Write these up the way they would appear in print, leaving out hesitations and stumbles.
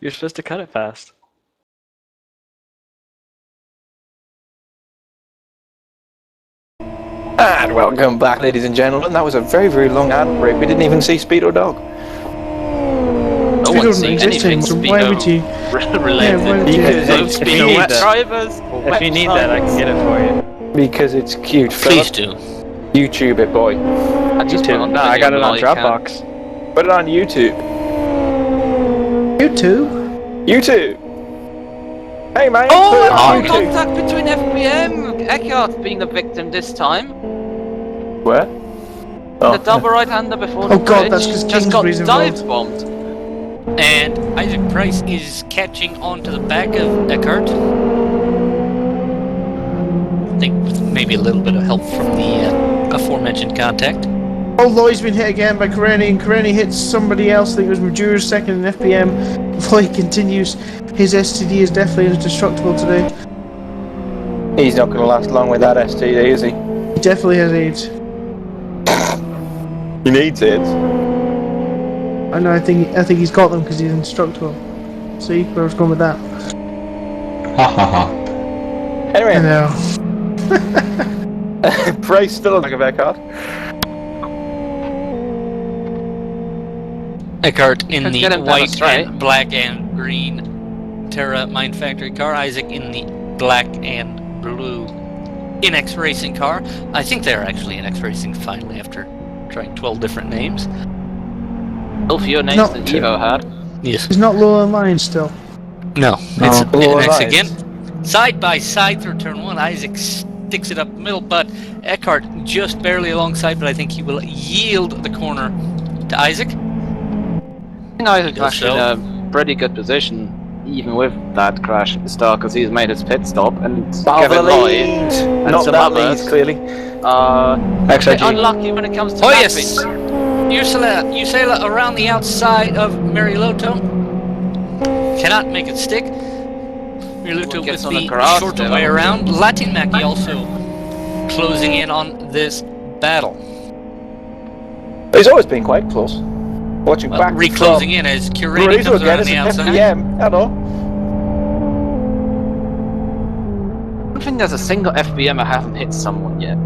You're supposed to cut it fast. And welcome back, ladies and gentlemen. That was a very, very long ad break. We didn't even see Speedo Dog. No one's seeing anything Why would you? related. Because If you need that, drivers. if you need that, I can get it for you. Because it's cute. Please do. YouTube it, boy. I just put it on No, I got it on video, Dropbox. Put it on YouTube. YouTube? YouTube. Hey, man. Oh, put it on no YouTube. contact between FBM. Eckhart being the victim this time. Where? The double right-hander before Oh the god, bridge that's because just got Kingsbury's dive involved. bombed. And Isaac Price is catching onto the back of Eckhart. I think with maybe a little bit of help from the aforementioned contact. Oh, Lloyd's been hit again by Kareni, and Kareni hits somebody else. I think it was Maduro's second in FPM. Lloyd continues. His STD is definitely indestructible today. He's not going to last long with that STD, is he? He definitely has AIDS. He needs it. I know. I think he's got them because he's indestructible. See where I was going with that. Ha ha ha. Anyway, I know. Price still on the back of Eckhart. Eckhart in Let's the get him down white straight. and black and green Terra Mine Factory car. Isaac in the black and blue NX Racing car. I think they're actually NX Racing finally after trying 12 different names. Oh, fewer names No. than Evo had. Yes. He's not low on line still. No, it's Lower NX lines. again. Side by side through turn one. Isaac sticks it up the middle, but Eckhart just barely alongside, but I think he will yield the corner to Isaac. I think Isaac's Yourself. actually in a pretty good position, even with that crash at the start, because he's made his pit stop, and Kevin Lloyd and Not some that others lead, clearly. are a bit XIG. unlucky when it comes to Oh lapping. yes! Usela around the outside of Mariloto. Cannot make it stick. Mariloto Gets with on the the garage shorter still. way around. Latin Mackie also closing in on this battle. He's always been quite close. Watching Well, back reclosing in as Curati Marisa comes again around is the an outside. FPM. Hello. I don't think there's a single FBM that hasn't hit someone yet.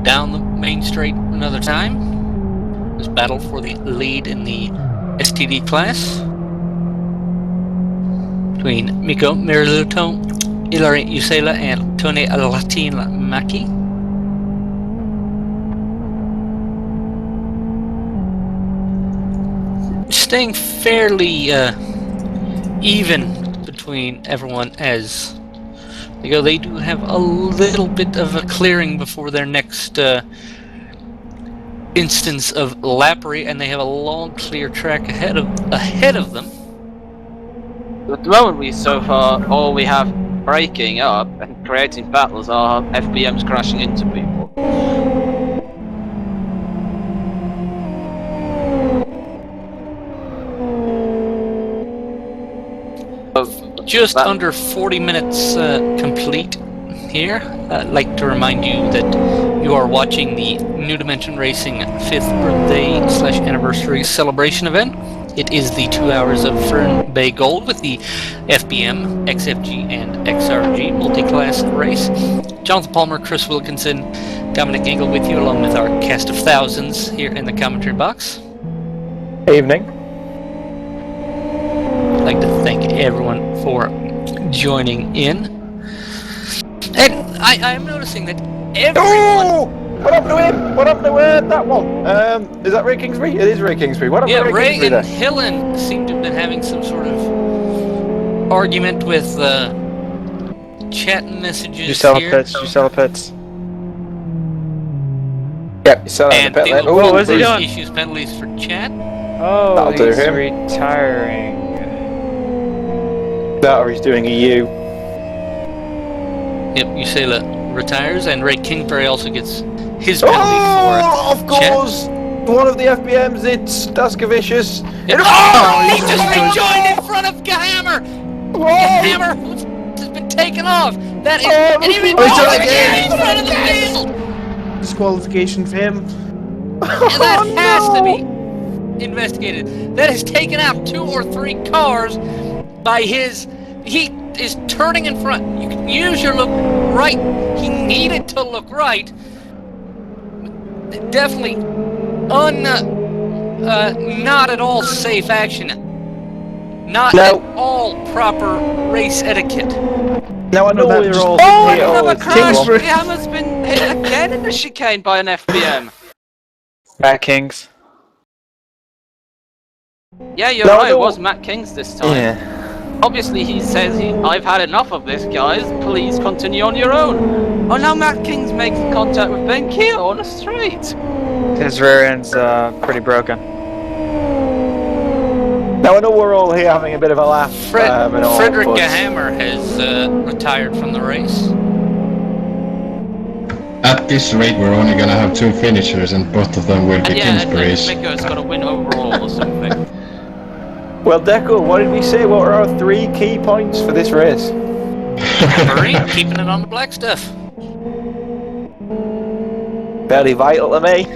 Down the main straight another time. This battle for the lead in the STD class between Miko Mariluto, Ilari Usela, and Tony Latin Maki. Staying fairly even between everyone as they go. They do have a little bit of a clearing before their next instance of lappery, and they have a long, clear track ahead of them. At the moment, so far, all we have breaking up and creating battles are FBMs crashing into people. Just under 40 minutes complete here. I'd like to remind you that you are watching the New Dimension Racing 5th birthday / anniversary celebration event. It is the 2 hours of Fern Bay Gold with the FBM, XFG, and XRG multi-class race. Jonathan Palmer, Chris Wilkinson, Dominik Engel with you, along with our cast of thousands here in the commentary box. Evening. I'd like to thank everyone for joining in. And I'm noticing that everyone... Oh! What happened to him? What happened to that one? Is that Ray Kingsbury? It is Ray Kingsbury. What happened Yeah, to Ray Ray Kingsbury and Hillen seem to have been having some sort of argument with chat messages You sell here. pits. You sell pits. Yep, you sell out And the they pit lane. will Whoa, what's he Bruce doing? issues penalties for chat. Oh, That'll do he's him. retiring. That or he's doing a U. Yep, Usela retires, and Ray Kingsbury also gets his penalty for of course! One of the FBMs, it's Daskovicius. He just rejoined in front of Gahammer! Gahammer has been taken off! That is... and he rejoined again in front of the field! Disqualification for him. And that has to be investigated. That has taken out 2 or 3 cars by his... He is turning in front. You can use your look right. He needed to look right. Definitely not at all safe action. Not at all proper race etiquette. Now I know we're all another crash! Gahammer's been hit again in the chicane by an FBM. Matt Kings. Yeah, you're right, it was Matt Kings this time. Yeah. Obviously he says, I've had enough of this, guys, please continue on your own. Oh, now Matt Kings makes contact with Ben Keogh on the straight. His rear end's pretty broken. Now I know we're all here having a bit of a laugh. Frederick Gahammer has retired from the race. At this rate, we're only gonna have 2 finishers, and both of them will be Kingsbury's. And Miko's got to win overall or something. Well, Deco, what did we say? What were our 3 key points for this race? Marine keeping it on the black stuff. Very vital to me.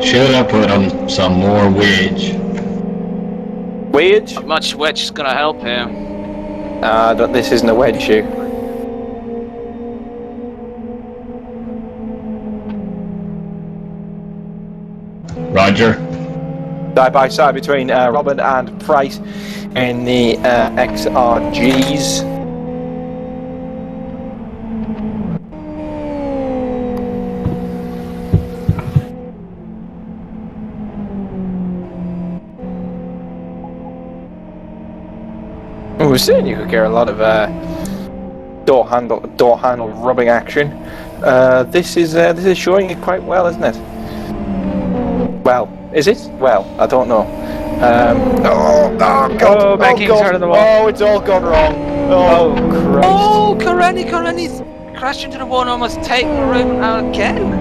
Should I put on some more wedge? Wedge? Not much wedge is going to help here. This isn't a wedge shoe. Roger. Side by side between Robin and Price in the XRGs. We were saying you could get a lot of door handle rubbing action. This is showing it quite well, isn't it? Well, is it? Well, I don't know. God! Oh, Becky's out of the wall. Oh, it's all gone wrong. Oh, Christ! Oh, Kareni's crashed into the wall and almost taken the room out again.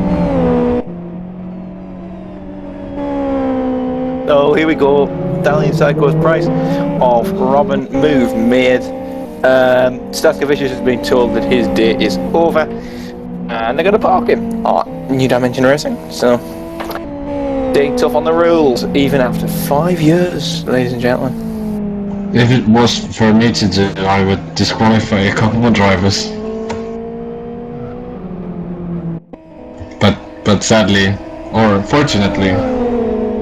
Oh, here we go. Down the inside goes Price of Robin. Move made. Statkovicius has been told that his day is over, and they're going to park him at New Dimension Racing. So, staying tough on the rules, even after 5 years, ladies and gentlemen. If it was for me to do, I would disqualify a couple more drivers. But sadly, or fortunately,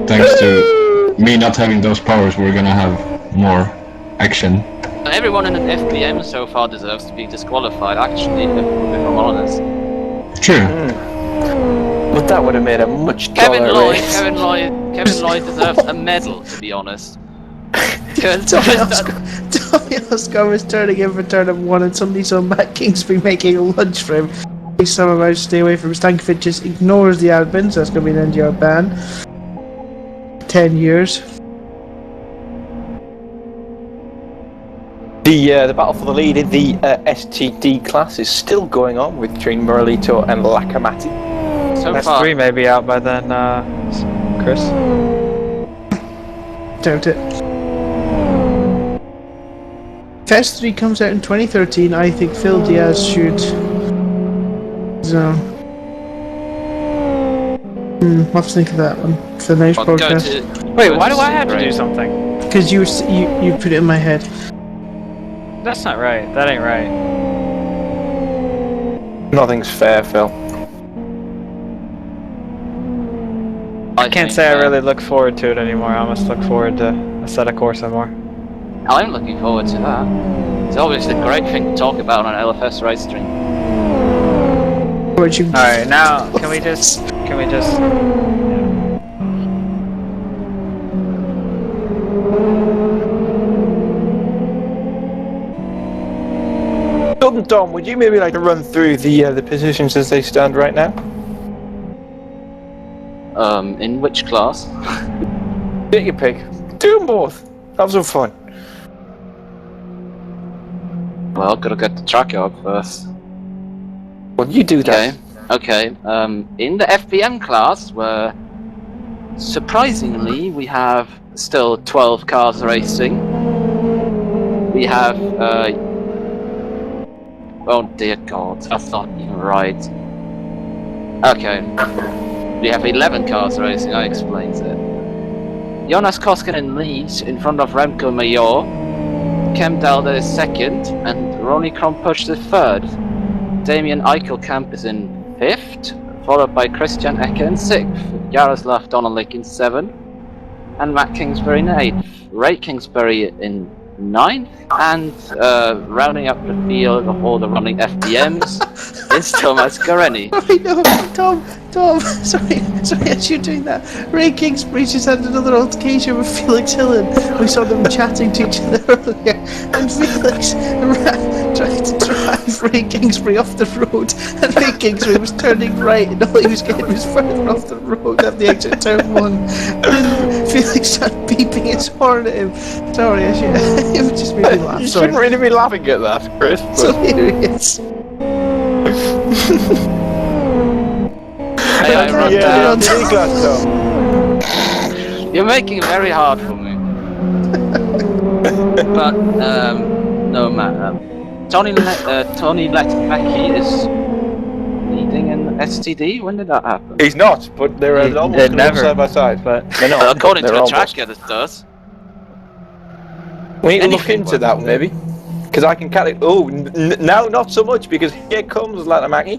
thanks to me not having those powers, we're gonna have more action. Everyone in an FBM so far deserves to be disqualified, actually, if I'm honest. True. But that would have made a much Kevin taller Lloyd race. deserves a medal, to be honest. Tommy Oscar was turning in for turn 1, and somebody saw Matt Kingsbury making a lunge for him. He's somehow managed to stay away from Stankovic, just ignores the admin, so that's going to be an NGR ban. 10 years. The battle for the lead in the STD class is still going on with between Moralito and Lacamati. So far, S3 may be out by then, Chris. Doubt it. If S3 comes out in 2013, I think Phil Diaz should... So... we'll have to think of that one for the next podcast. Wait, why do I have to do something? Because you put it in my head. That's not right. That ain't right. Nothing's fair, Phil. I can't say I really look forward to it anymore. I must look forward to a set of Corsa more. I'm looking forward to that. It's always a great thing to talk about on an LFS race stream. Alright, now, can we just... Dom, would you maybe like to run through the positions as they stand right now? In which class? Take your pick. Do them both. Have some fun. Well, gotta get the track out first. Well, you do that. Okay. In the FBM class, where surprisingly we have still 12 cars racing. We have oh dear God, that's not even right. Okay, we have 11 cars racing. I explained it. Jonas Koskinen leads in front of Remco Major. Cam Dalder is second, and Ronnie Krompusch is third. Damien Eichelkamp is in 5th, followed by Christian Ecke in 6th, Jaroslav Donalik in 7th, and Matt Kingsbury in 8th. Ray Kingsbury in 9th, and rounding up the field of all the running FDMs is Thomas Gareni. Sorry, no, Tom, sorry, as you're doing that, Ray Kingsbury just had another altercation with Felix Hillen. We saw them chatting to each other earlier, and Felix tried to drive Ray Kingsbury off the road, and Ray Kingsbury was turning right, and all he was getting was further off the road at the exit turn 1. And then Felix started beeping his horn at him. Sorry, it just made me laugh. You Sorry. shouldn't really be laughing at that, Chris. It's hilarious. Hey, I run down. You're making it very hard for me. But no matter. Tony Letmacki is leading in STD. When did that happen? He's not, but they're almost never. side by side. But They're not. According to they're the almost. tracker, it does. We need to look Anything into that one, maybe. Because I can calculate. Oh, now not so much, because here comes Letmacki.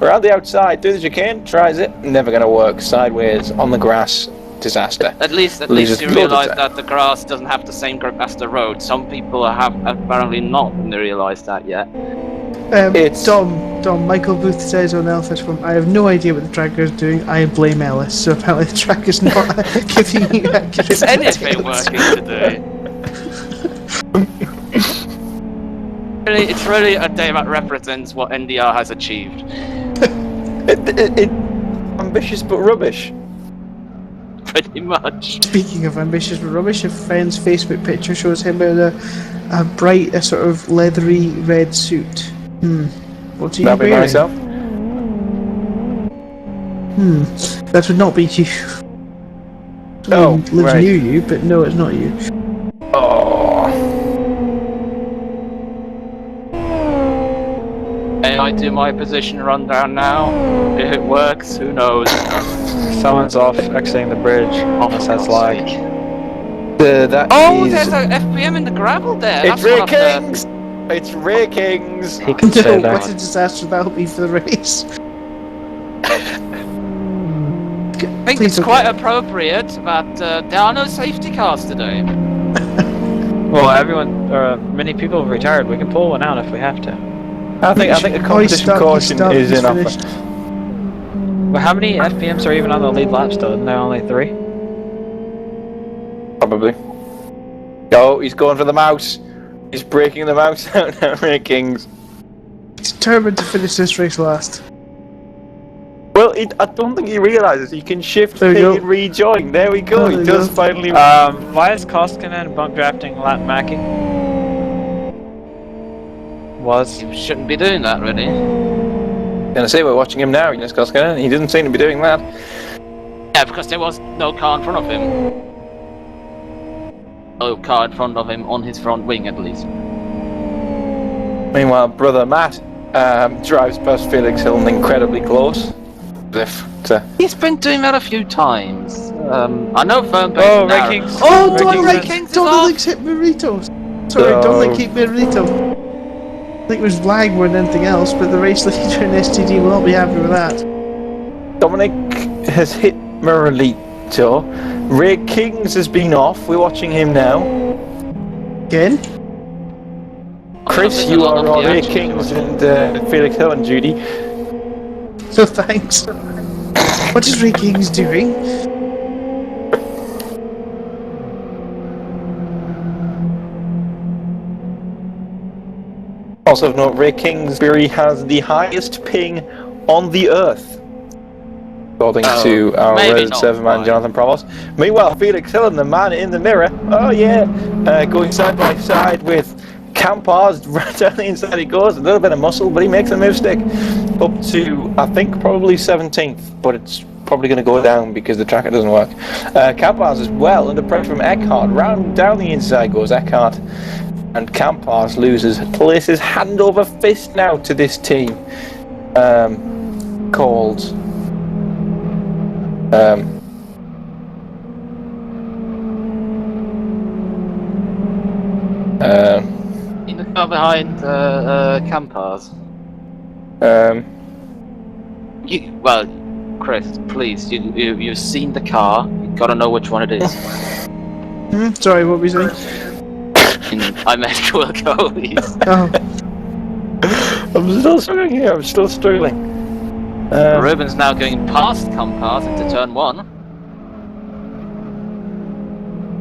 Around the outside, do as you can, tries it. Never going to work. Sideways, on the grass, disaster. At least you realise that the grass doesn't have the same grip as the road. Some people have apparently not realised that yet. It's- Dom, Michael Booth says on Elfish from, I have no idea what the tracker is doing, I blame Ellis. So apparently the tracker's not giving you accurate Is anything details. working today? It's really a day that represents what NDR has achieved. Ambitious but rubbish. Pretty much. Speaking of ambitious but rubbish, a friend's Facebook picture shows him in a bright, sort of leathery red suit. What's he That'd be wearing? myself. That would not be you. Oh, lives right. near you, but no, it's not you. Oh. May I do my position rundown now? If it works, who knows? someone's off exiting the bridge. Almost has lag. That Oh, is- there's an FBM in the gravel there. It's That's Ray one of the- Kings! It's Ray Kings! He can No, say what a that. disaster that'll be for the race. I think Please it's don't quite get- appropriate that there are no safety cars today. Well, many people have retired. We can pull one out if we have to. I think a competition caution is in offer. But how many FPMs are even on the lead lap still? Isn't there only 3? Probably. Oh, he's going for the mouse. He's breaking the mouse out now, Ray Kings. He's determined to finish this race last. Well, I don't think he realises he can shift There we go. and rejoin. There we go. There He we does go. finally. Why is Koskinen bump drafting Letmacki? Was. You shouldn't be doing that, really. Gonna say we're watching him now, Jonas Koskinen. He doesn't seem to be doing that. Yeah, because there was no car in front of him. No car in front of him on his front wing, at least. Meanwhile, brother Matt drives past Felix Hilton incredibly close. As if to He's been doing that a few times. I know Fern Bay Oh, narrow. Ray Kings. Oh, Ray Dominik Kings. Kings is Dominik's hit Marito. Sorry, No. Dominik hit Marito. I think it was lag more than anything else, but the race leader in STD will not be happy with that. Dominic has hit Moralito. Ray Kings has been off. We're watching him now. Again? Chris, There's a you lot are of on the Ray action. Kings and Felix Hill and Judy. So thanks. What is Ray Kings doing? Also of note, Ray Kingsbury has the highest ping on the Earth. according to our maybe resident not server man quite. Jonathan Provost. Meanwhile, Felix Hillen, the man in the mirror, oh yeah, going side by side with Campars. Down the inside he goes, a little bit of muscle, but he makes a move stick up to, I think, probably 17th, but it's probably going to go down because the tracker doesn't work. Campars as well, under pressure from Eckhart. Round down the inside goes Eckhart, and Campars places hand over fist now to this team called In the car behind Campars. Well, Chris, please, you've seen the car. You gotta know which one it is. Sorry, what were you saying? I meant Wilco. Oh, I'm still struggling here, I'm still struggling. Ruben's now going past Campars into turn 1.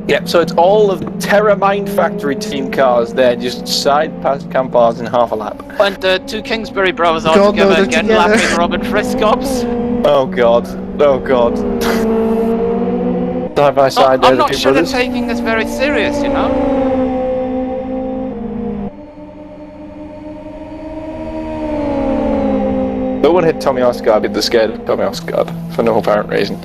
Yep, so it's all of the Terra Mind Factory team cars there, just side past Campars in half a lap. And the two Kingsbury brothers are God, no, together they're again, together. lapping Robin Friscops. Oh god, oh god. Side by side there, I'm the not two sure brothers. they're taking this very serious, you know? No one hit Tommy Oscar, but they're scared of Tommy Oscar for no apparent reason.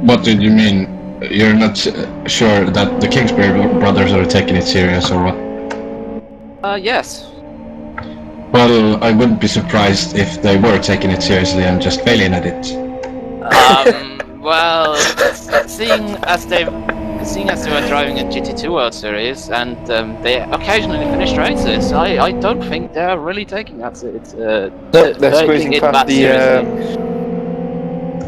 What did you mean? You're not sure that the Kingsbury brothers are taking it serious or what? Yes. Well, I wouldn't be surprised if they were taking it seriously and just failing at it. Well, seeing as they were driving a GT2 World Series and they occasionally finish races, I don't think they're really taking that. They're squeezing past the.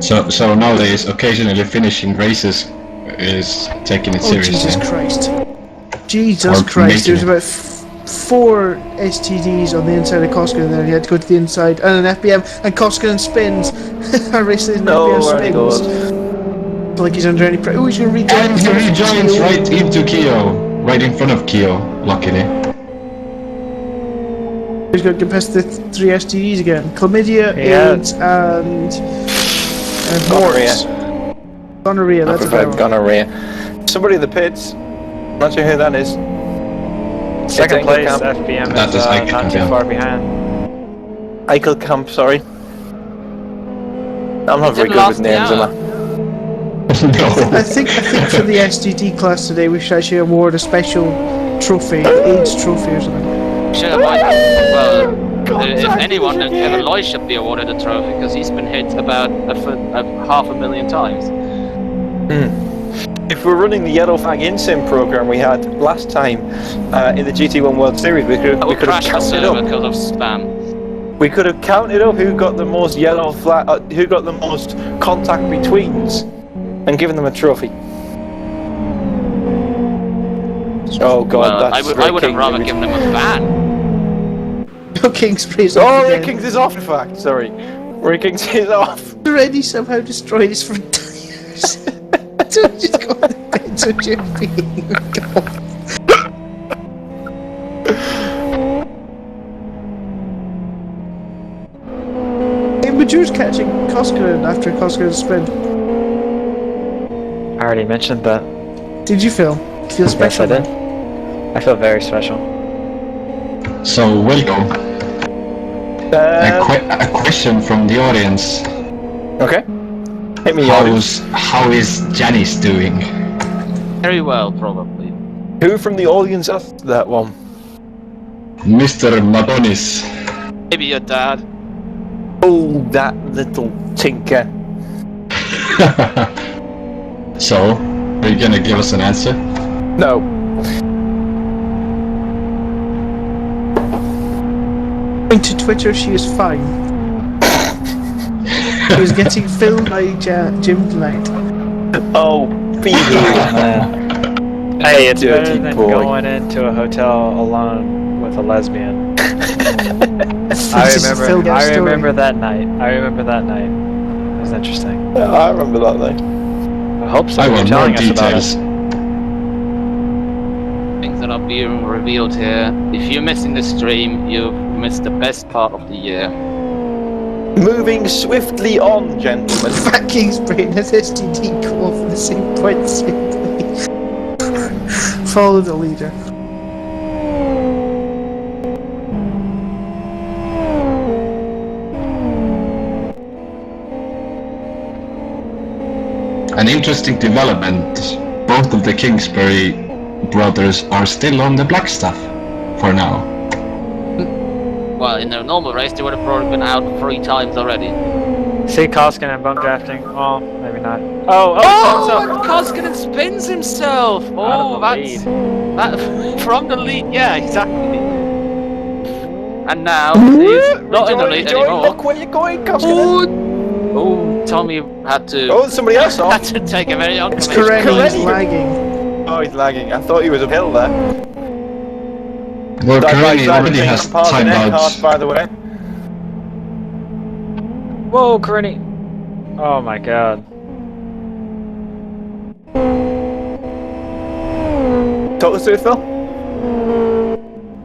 So nowadays, occasionally finishing races is taking it oh seriously. Jesus Christ. Jesus Or Christ, making there was about 4 STDs on the inside of Koskinen there. He had to go to the inside, and an FBM, and Koskinen spins. I racing in No, FBM where he spins. goes. Like he's under any pressure. Oh, he's going to rejoin. And he rejoins right into Keo, right in front of Keo, luckily. He's going to get past the 3 STDs again. Chlamydia, Yeah. AIDS, and Gonorrhea. warts. Gonorrhea, I that's a prefer better one. gonorrhea. Somebody in the pits. Not sure who that is. Second place, Camp. FBM That is is not Eichel, too yeah. far behind. Eichelkamp, sorry. I'm not very didn't good with last me names, am out. I? No. I think for the STD class today, we should actually award a special trophy, AIDS trophy or something. If anyone, then Kevin Loy should be awarded a trophy because he's been hit about 500,000 times. If we're running the Yellow Flag InSim program we had last time in the GT1 World Series, we could have Crash the counted server up. because of spam. We could have counted up who got the most yellow flag, who got the most contact betweens, and given them a trophy. Oh god, Well, that's I would have rather given him a ban. No Kingsbury's Oh, off Ray again. Kings is off, in fact, sorry. Ray Kings is off. Already somehow destroyed his front tires. So just go on the beds with your feet. Hey, but you're catching Koskinen after Koskinen's spin. I already mentioned that. Did you feel special? Yes, I did. I feel very special. So, Wilco, a question from the audience. Okay. Hit me, audience. How is Janice doing? Very well, probably. Who from the audience asked that one? Mr. Madonis. Maybe your dad. Oh, that little tinker. So, are you gonna give us an answer? No. Going to Twitter, she is fine. She was getting filmed by Jim tonight. Oh, Phoebe. Hey, it's better Dirty than boy. going into a hotel alone with a lesbian. Just I filled our story. remember that night. It was interesting. Yeah, I remember that night. I hope so. I You're want more telling us about details. it. Things that are being revealed here. If you're missing the stream, you've missed the best part of the year. Moving swiftly on, gentlemen. Matt Kingsbury and his STD go off at the same point. Follow the leader. An interesting development. Both of the Kingsbury brothers are still on the black stuff for now. Well, in a normal race, they would have probably been out 3 times already. See Koskinen bump drafting. Well, maybe not. Oh, Koskinen spins himself! Out Oh, of the that's... That, from the lead, yeah, exactly. And now, he's not in the lead anymore. Look where you're going, Koskinen. Oh, Tommy had to... Oh, somebody else had on. to take a very It's unconventional... correct, he's lagging. Oh, he's lagging. I thought he was uphill there. Well, That Karani right side already of has Pars and timeouts. Eckhart, by the way. whoa, Karini. Oh my god. Talk us through it, Phil.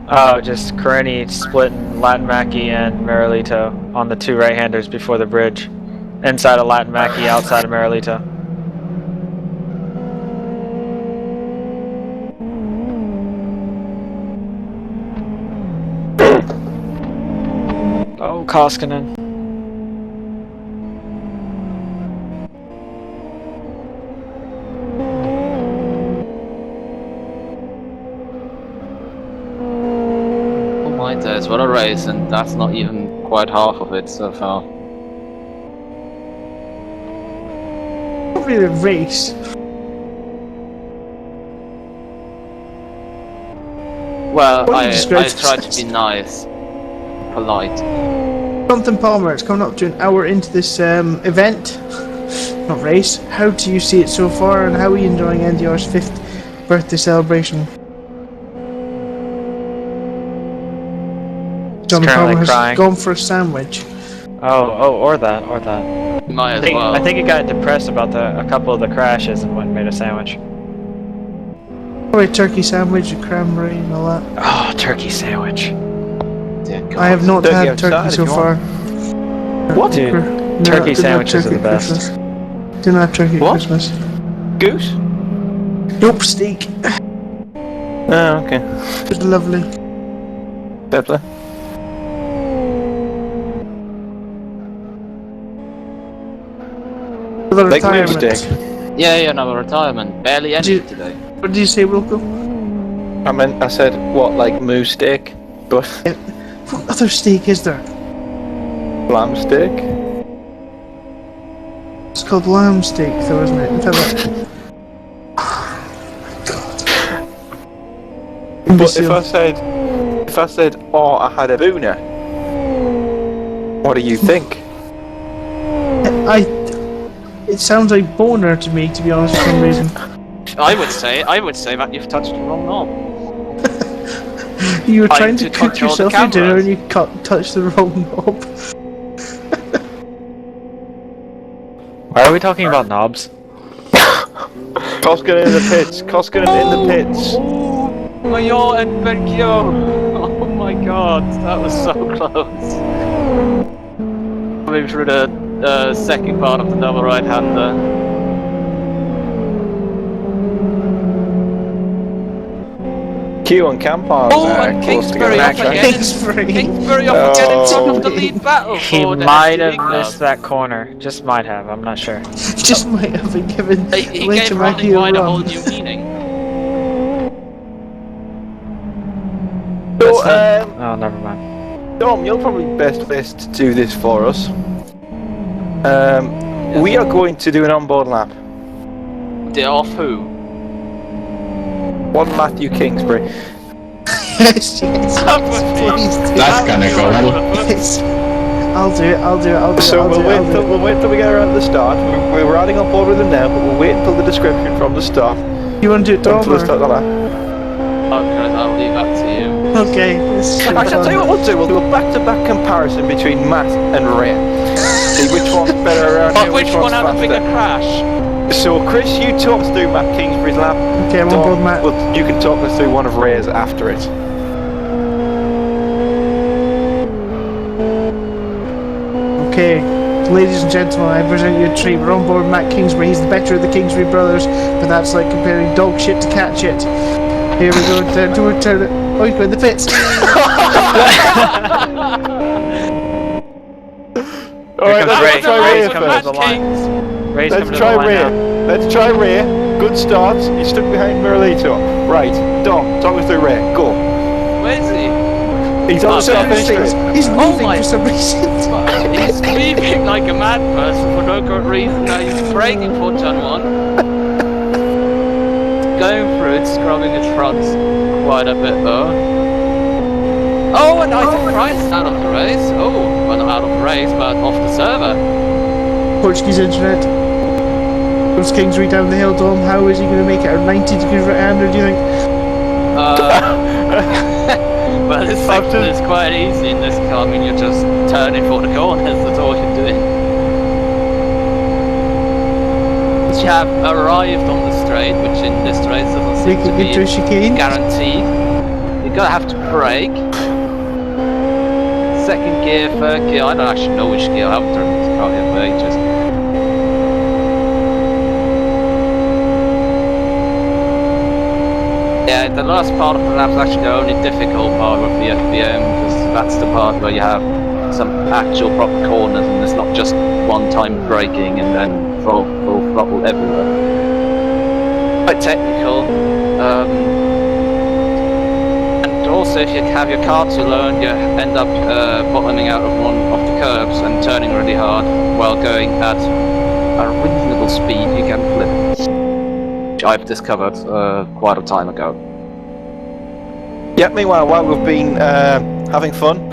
Oh, just Karini splitting Latin Mackey and Marilito on the 2 right-handers before the bridge. Inside of Latin Mackey, outside of Marilito. Oh, Koskinen. Oh my days, what a race, and that's not even quite half of it so far. Not really a race. Well, What do you I describe tried as- to be nice. Polite. Jonathan Palmer, it's coming up to an hour into this event, not race. How do you see it so far, and how are you enjoying NDR's 5th birthday celebration? Jonathan currently Palmer has crying. gone for a sandwich. Oh, or that. Might I as think, well. I think he got depressed about a couple of the crashes and went and made a sandwich. Probably a turkey sandwich, a cranberry, and all that. Oh, turkey sandwich. Dear God. I have not Turkey had outside turkey if so you far. What? Dude, No, turkey didn't have sandwiches are turkey the at best. Christmas. Didn't have turkey at What? Christmas. Goose? Nope, steak. Oh, okay. It was lovely. Fair play. Another Like retirement. lipstick. Yeah, no, retirement. Barely any Did- today. What did you say, Wilco? I said, what, like moose steak? But What other steak is there? lamb steak? It's called lamb steak, though, isn't it? In fact, But if I said, oh, I had a booner, what do you think? it sounds like boner to me, to be honest, for some reason. I would say that you've touched the wrong knob. You were Trying trying to to cook control the yourself your dinner cameras. and you touched the wrong knob. Why are we talking about knobs? Koskinen in the pits. Koskinen in the pits. Mayor and Berkio! Oh my god, that was so close. Coming through the second part of the double right-hander. Q and Campars Oh, are and close Kingsbury together. up again. Kingsbury. Kingsbury up again in front of the Oh. lead battle He for the might STD have club. missed that corner. Just might have. I'm not sure. Just might have been given He way gave to running Mackie a wide a whole run. new meaning. So, Oh, never mind. Dom, you're probably best placed to do this for us. We are going to do an onboard lap. They're off who? One Matthew Kingsbury. Yes, please do. That's gonna go well. Yes. I'll do it. So we'll wait till we get around the start. We're riding on board with them now, but we'll wait until the description from the start. You want to do it, Dom? Until the start of the lap. Okay, I'll leave that to you. Okay. This is Actually, I'll tell you what we'll do. We'll do a back-to-back comparison between Matt and Ray. See which one's better around here, Which one one's had a bigger faster. crash? So, Chris, you talk us through Matt Kingsbury's lap. Okay, I'm on board, Matt. Well, you can talk us through one of Ray's after it. Okay, ladies and gentlemen, I present you a treat. We're on board Matt Kingsbury. He's the better of the Kingsbury brothers, but that's like comparing dog shit to cat shit. Here we go. Turn it. Oh, he's going in the pits. Alright, let's try Ray coming to first. the line. Ray's Let's coming to try the line Ray. now. Let's try Ray. Good start. He's stuck behind Merlito. Right, Dom, talk us through Ray. Go. Where is he? He's on the Seven finish straight. straight. He's moving my- for some reason. He's screaming like a mad person for no good reason. Now he's braking for turn 1. Going through it, scrubbing his fronts quite a bit though. Oh, and I took Price out of the race. Oh, well not out of the race, but off the server. Portuguese internet. Goes Kingsbury down the hill, Dom. How is he going to make it a 90 degree right-hander, do you think? Well, this section is quite easy in this car. I mean, you're just turning for the corners, that's all you're doing. Once you have arrived on the straight, which in this race doesn't seem to Making into a be chicane. guaranteed, you're gonna have to brake. Second gear, third gear, I don't actually know which gear, I haven't driven this car here for ages. Yeah, the last part of the lap is actually the only difficult part of the FBM, because that's the part where you have some actual proper corners and it's not just one-time braking and then full throttle everywhere. Quite technical. And also if you have your car too low and you end up bottoming out of one of the curbs and turning really hard while going at a reasonable speed, you can flip. Which I've discovered quite a time ago. Yeah, meanwhile, while we've been having fun,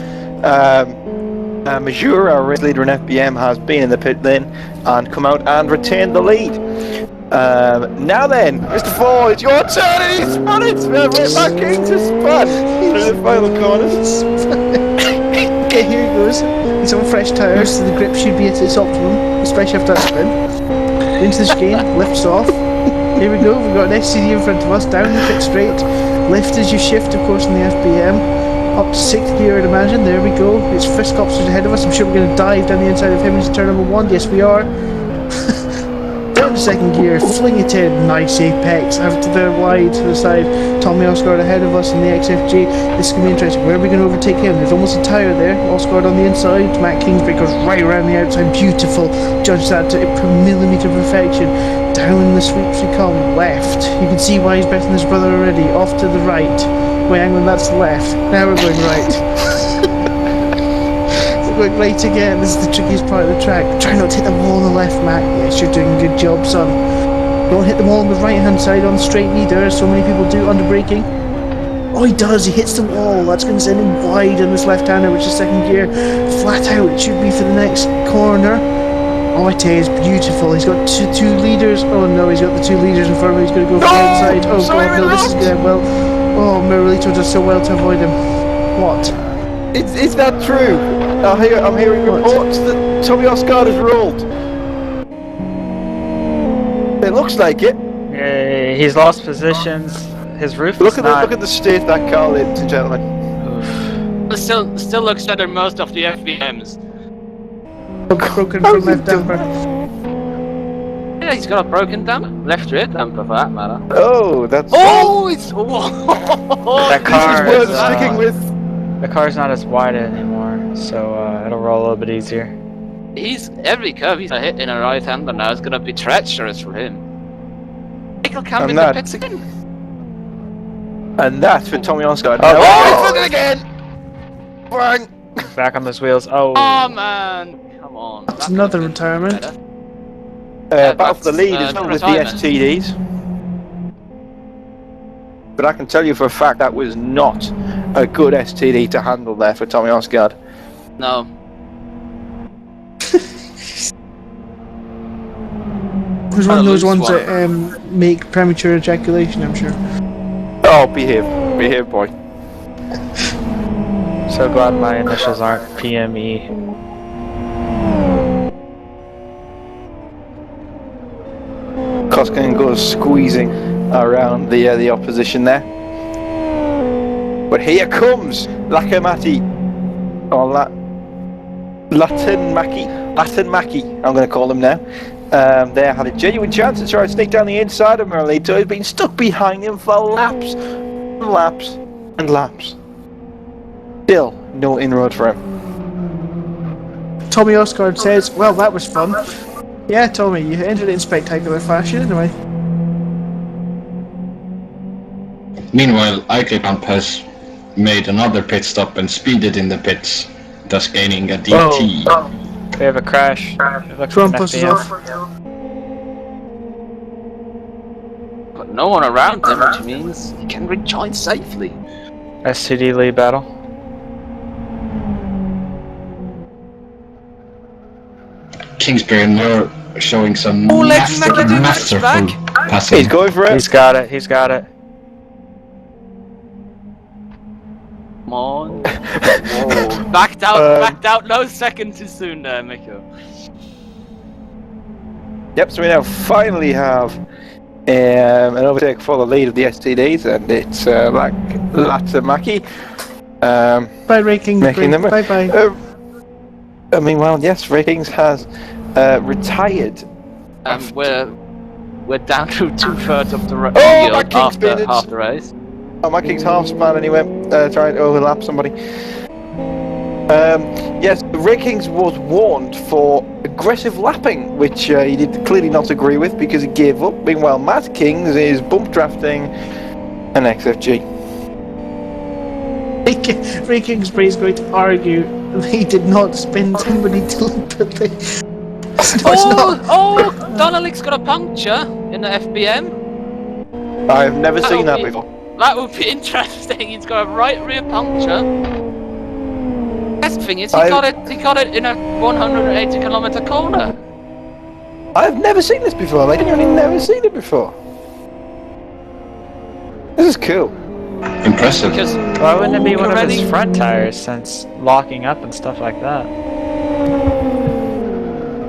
Mazur, our race leader in FBM, has been in the pit lane and come out and retained the lead. Now then, Mr. Ford, it's your turn and he's spun it! Matt Kings has spun through the final corners. Okay, here he goes. He's on fresh tyres, so the grip should be at its optimum, especially after that spin. Into the chicane, lifts off. Here we go, we've got an SCD in front of us, down the pit straight. Lift as you shift, of course, in the FBM. Up to 6th gear, I'd imagine. There we go. It's Frisk Officer's ahead of us. I'm sure we're going to dive down the inside of him into turn number 1. Yes, we are. Down to 2nd gear, fling it in. Nice apex. Out to the wide to the side. Tommy Oscar ahead of us in the XFG. This is going to be interesting. Where are we going to overtake him? There's almost a tyre there. Oscar on the inside. Matt Kingsbury goes right around the outside. Beautiful. Judge that to millimetre perfection. Down the sweeps we come, left. You can see why he's better than his brother already. Off to the right. Wait, hang on, that's left. Now we're going right. We're going right again. This is the trickiest part of the track. Try not to hit the wall on the left, Matt. Yes, you're doing a good job, son. Don't hit the wall on the right hand side on the straight either, as so many people do under braking. Oh, he does. He hits the wall. That's going to send him wide on this left-hander, which is 2nd gear. Flat out. It should be for the next corner. Oh, it is beautiful. He's got two leaders. Oh no, he's got the 2 leaders in front of him. He's going to go for the outside. Oh god, no, this is going well. Oh, Merlito does so well to avoid him. What? Is that true? I'm hearing reports that Tommy Oscar has rolled. It looks like it. Yeah, he's lost positions. His roof Look is at not... look at the state of that car, ladies and gentlemen. It still looks better than most of the FBMs. Broken from left damper. Yeah, he's got a broken damper. Left rear damper for that matter. Oh, that's... Oh, it's... Oh, That This car is worth is, sticking with. The car's not as wide anymore, so it'll roll a little bit easier. Every curve he's hitting a right hander now is gonna be treacherous for him. He'll come And in that- the pits again. And that's for Tommy Oscar. Oh. He's done it again! Bang! Back on those wheels. Oh, Oh man, come on. That's another retirement. Battle for the lead is no with the retirement. STDs. But I can tell you for a fact that was not a good STD to handle there for Tommy Oscar. No. It was one of those ones that make premature ejaculation, I'm sure. Oh, behave, boy. so glad my initials aren't PME. Koskinen goes squeezing around the opposition there. But here comes Lakamati. Oh, Latin Mackie, I'm going to call him now. They had a genuine chance to try and sneak down the inside of Merlito. He's been stuck behind him for laps and laps and laps. Still no inroad for him. Tommy Osgard says, well, that was fun. Yeah, Tommy, you ended it in spectacular fashion, anyway. Meanwhile, Eikekamp has made another pit stop and speeded in the pits, thus gaining a DT. We have a crash. It looks Trump like an pushes FBM. off. But no one around him, which means he can rejoin safely. STD lead battle. Kingsbury now showing some let's make it a masterful matchback. passing. He's going for it. He's got it. He's got it. Come on. Whoa. Backed out, no second too soon there, Miko. Yep, so we now finally have an overtake for the lead of the STDs, and it's Latamaki. Bye, Ray Kingsbury. Making them. Bye-bye. I mean, well, yes, Ray Kings has retired. We're down to 2/3 of the my field King's after spinach. half the race. Oh, my King's half span anyway, trying to overlap somebody. Yes, Ray Kings was warned for aggressive lapping, which he did clearly not agree with because he gave up. Meanwhile, Matt Kings is bump drafting an XFG. Ray Kingsbury is going to argue that he did not spin somebody deliberately. Oh, Dominik's got a puncture in the FBM. I have never seen that be- before. That would be interesting. He's got a right rear puncture. Best thing is he got it in a 180-kilometer corner. I've never seen this before. I genuinely never seen it before. This is cool. Impressive. Because Why wouldn't it be one of already- his front tires since locking up and stuff like that?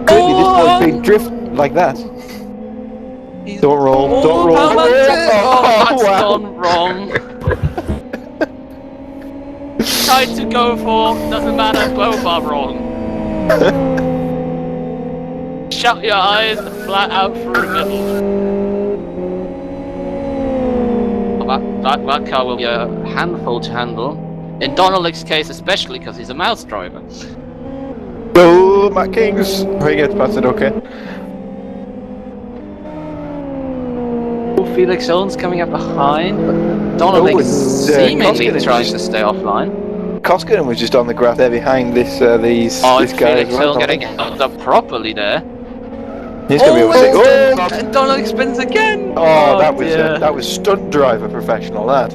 Clearly, this boy's been drift like that. Don't roll. Don't roll. Oh, that's wow. gone wrong. Tried to go for, doesn't matter, both are wrong. Shut your eyes and flat out through the middle. Well, that car will be a handful to handle. In Dominik's case especially, because he's a mouse driver. Oh, Matt Kings. Oh, he gets past it, okay. Felix Owens coming up behind, but Dominik seemingly Koskinen tries just- to stay offline. Koskinen was just on the graph there behind this this guy Felix as well. Hill getting held up properly there. He's going to be able to say, and Dominik spins again! that was stunt driver professional, that.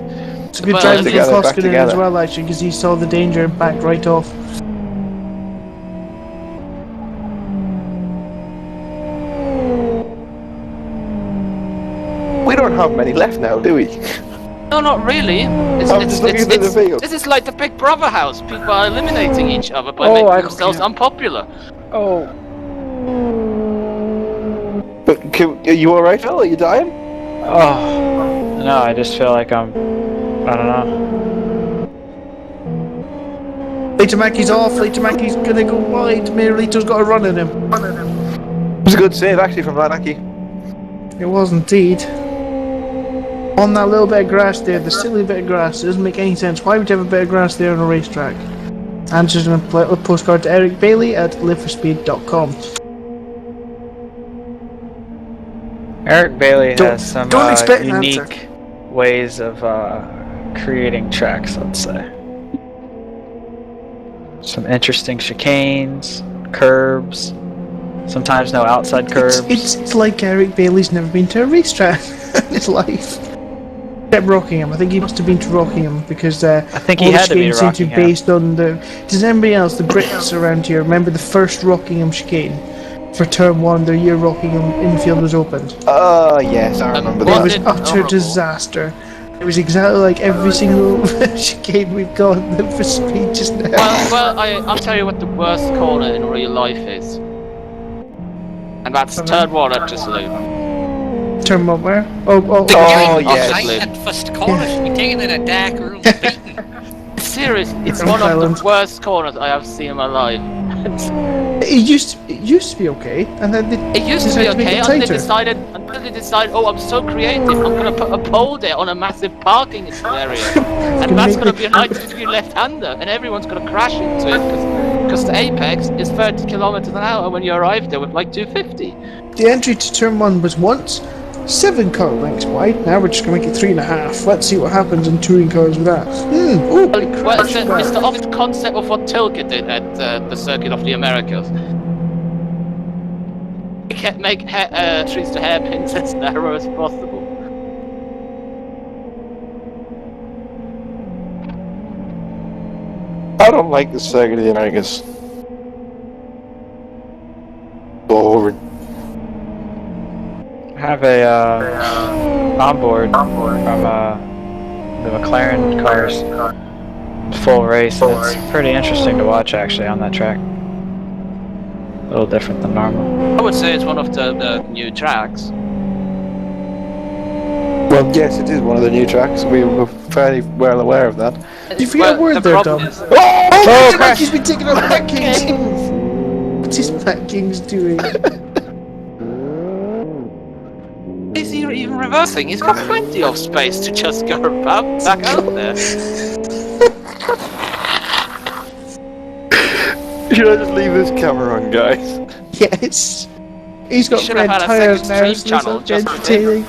It's a good Well, drive back from together, back Koskinen as together. well, actually, because he saw the danger and backed right off. We don't have many left now, do we? No, not really. I'm just looking through the field. This is like the Big Brother house. People are eliminating each other by Oh, making I- themselves unpopular. Oh. But are you alright, Phil? Are you dying? Oh. No, I just feel like I don't know. Leitamaki's off, Leitamaki's gonna go wide. Miralito's got a run in him. It was a good save, actually, from Lanaki. It was indeed. On that little bit of grass there, the silly bit of grass, it doesn't make any sense. Why would you have a bit of grass there on a racetrack? Answers in a postcard to Eric Bailey at liveforspeed.com. Eric Bailey Don't- has some don't expect an answer. unique ways of creating tracks, let's say. Some interesting chicanes, curbs, sometimes no outside curbs. It's like Eric Bailey's never been to a racetrack in his life. Except Rockingham. I think he must have been to Rockingham because I think all he the had to be chicanes to seem to be Rockingham. based on the... Does anybody else, the Brits around here, remember the first Rockingham chicane? For Turn 1, the year Rockingham infield was opened. Oh, yes, I remember It Was was that. it utter horrible? disaster. It was exactly like every single chicane we've got for speed just now. I'll tell you what the worst corner in real life is. And that's turn 1 at just loop. Turn 1 where? Oh, Oh, Giant yes. giant first corner should be taken in a dark room beaten. Seriously, it's From one of Thailand. the worst corners I have seen in my life. performance. It used to be okay, and then they It used to be decided okay make it until tighter. they decided, oh, I'm so creative, I'm gonna put a pole there on a massive parking area, and that's gonna be a 90-degree left-hander, and everyone's gonna crash into it because the apex is 30 kilometers an hour when you arrive there with like 250. The entry to turn 1 was once 7 car lengths wide. Now we're just gonna make it 3.5. Let's see what happens in touring cars with that. Ooh, Well, it's the opposite concept of what Tilke did at the Circuit of the Americas. You can't make trees to hairpins as narrow as possible. I don't like the Circuit of the Americas. Boring. Have a onboard from the McLaren cars. Full race. It's pretty interesting to watch actually on that track. A little different than normal. I would say it's one of the new tracks. Well, yes, it is one of the new tracks. We were fairly well aware of that. you forget a word the there, problem Dom. is- Oh, Mackey's been taking up Matt King's. What is Matt King's doing? Is he even reversing? He's got plenty of space to just go back out there. Should I just leave this camera on, guys? Yes. He's got should have red had a tyres second now, stream so he's channel not just for entertaining.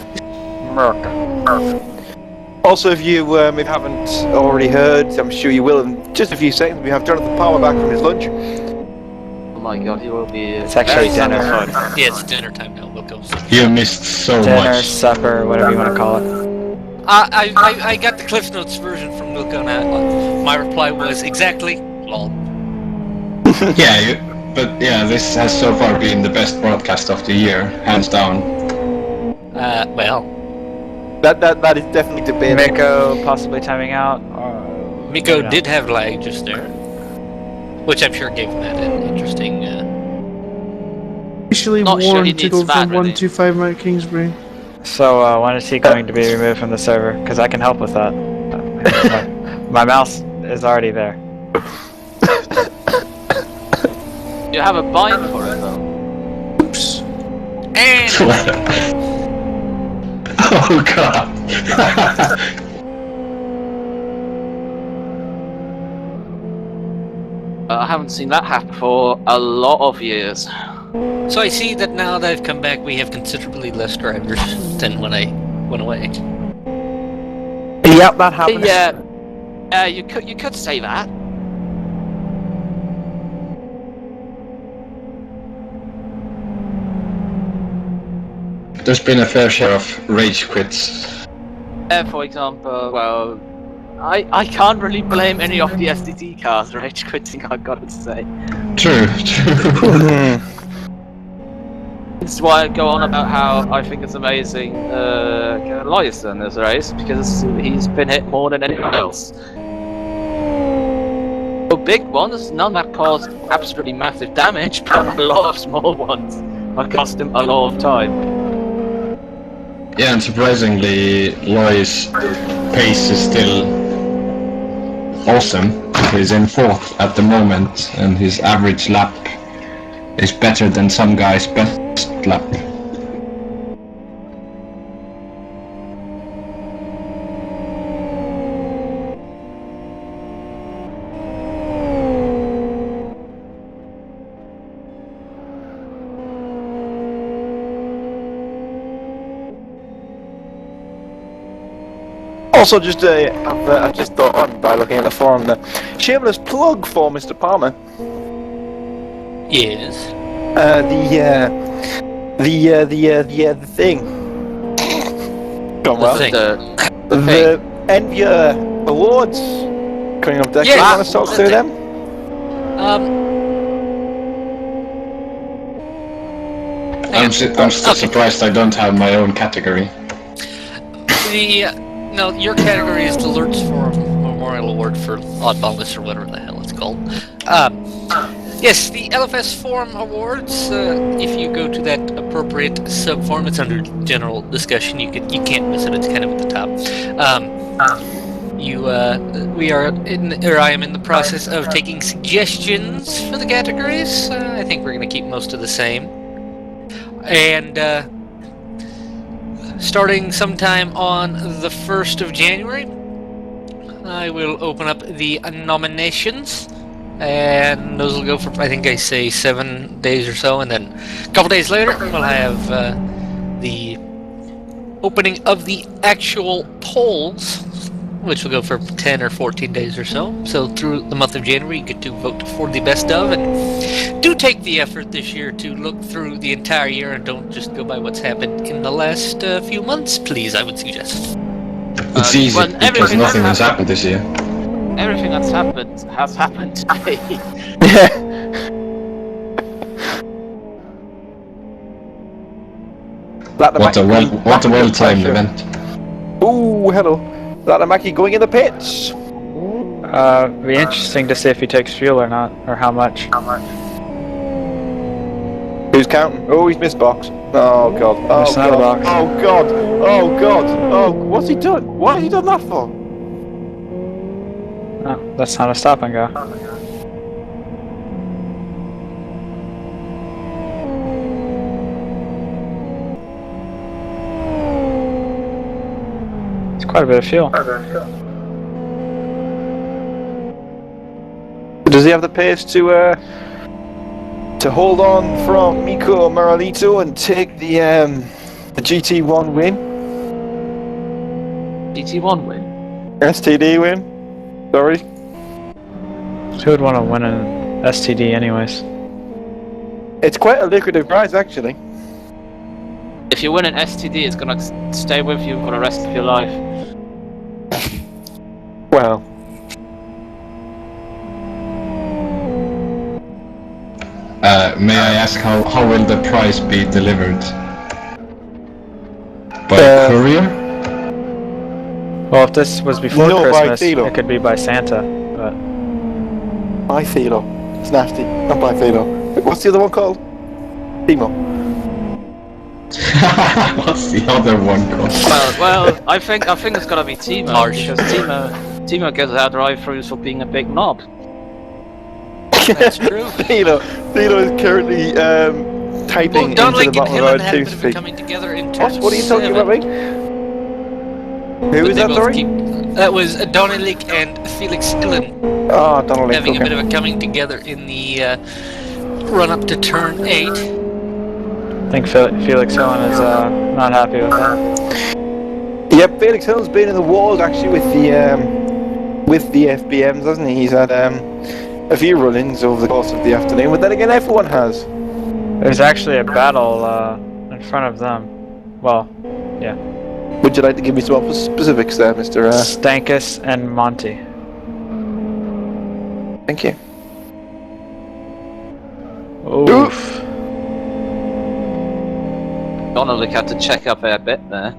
Also, if you haven't already heard, I'm sure you will in just a few seconds, we have Jonathan Palmer back from his lunch. Oh my god, he will be. It's actually very dinner. satisfied. Yeah, it's dinner time now. We'll go. You missed so Dinner, much. supper, whatever you want to call it. I got the Cliff Notes version from Luke on that. My reply was exactly lol. But this has so far been the best broadcast of the year, hands down. Well, That is definitely debatable. Miko possibly timing out. Miko Yeah. did have lag just there, which I'm sure gave him that an interesting. Officially Not sure warned he to needs go that, from really. 125 Mount Kingsbury. So when is he going to be removed from the server? Because I can help with that. My mouse is already there. You have a bind for it though. Oops. And Oh god. I haven't seen that happen for a lot of years. so I see that now that I've come back, we have considerably less drivers than when I went away. Yep, that happened. Yeah, you could say that. There's been a fair share of rage quits. For example, well, I can't really blame any of the SDT cars rage quitting. I gotta say. True. This is why I go on about how I think it's amazing Lois in this race, because he's been hit more than anyone else. So big ones, none that caused absolutely massive damage, but a lot of small ones that cost him a lot of time. Yeah, and surprisingly, Lois' pace is still awesome. He's in 4th at the moment, and his average lap is better than some guys' best lap. Also, just I've just thought on by looking at the forum there. Shameless plug for Mr. Palmer. Yes. The thing. Gone well. thing. The Envia Awards coming up. Yeah, You want to talk the through thing. them? I'm still surprised I don't have my own category. No, your category is the Lurch Forum Memorial Award for Oddballness or whatever the hell it's called. Yes, the LFS Forum Awards. If you go to that appropriate subforum, it's under general discussion. You can't miss it. It's kind of at the top. I am in the process of taking suggestions for the categories. I think we're going to keep most of the same. And starting sometime on the 1st of January, I will open up the nominations. And those will go for, I think I say 7 days or so. And then a couple days later, we'll have the opening of the actual polls, which will go for 10 or 14 days or so. So through the month of January, you get to vote for the best of, and do take the effort this year to look through the entire year and don't just go by what's happened in the last few months, please, I would suggest. It's easy because nothing has happened this year. Everything that's happened has happened today. What a well-timed event. Ooh, hello. Latamaki going in the pits. Be interesting to see if he takes fuel or not, or how much. Who's counting? Oh, he's missed box. Oh god. Oh Missed another god. box. Oh god. Oh god. Oh, what's he done? What has he done that for? Oh, that's not a stop and go. It's quite a bit of fuel. Does he have the pace to hold on from Miko Moralito and take the GT1 win? GT1 win? STD win? Sorry. Who would want to win an STD anyways? It's quite a lucrative prize, actually. If you win an STD, it's gonna stay with you for the rest of your life. Well. May I ask how will the prize be delivered? By courier? Well, if this was before No, by Christmas, Thilo. it could be by Santa, but... By Thilo. It's nasty. Not by Thilo. What's the other one called? Timo. What's the other one called? Well, I think it's gotta be Timo, Harsh. because Timo gets our drive-throughs for being a big knob. That's true. Thilo is currently typing into the Dominik and bottom of Helen our had a bit of a toothpick. coming together in turn What are you talking about, mate? Who is that, sorry? That was Dominik and Felix Illen Oh, Donald having a okay. bit of a coming together in the run up to turn 8. I think Felix Hillen is not happy with that. Yep, Felix Hill's been in the walls actually with the FBMs, hasn't he? He's had a few run-ins over the course of the afternoon, but then again, everyone has. There's actually a battle in front of them. Well, yeah. Would you like to give me some more specifics there, Mr. Stankus and Monty. Thank you. Oof. Dominik had to check up a bit there.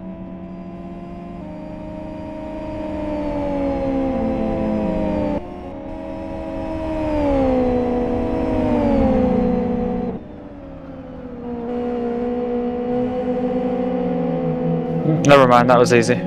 Never mind, that was easy.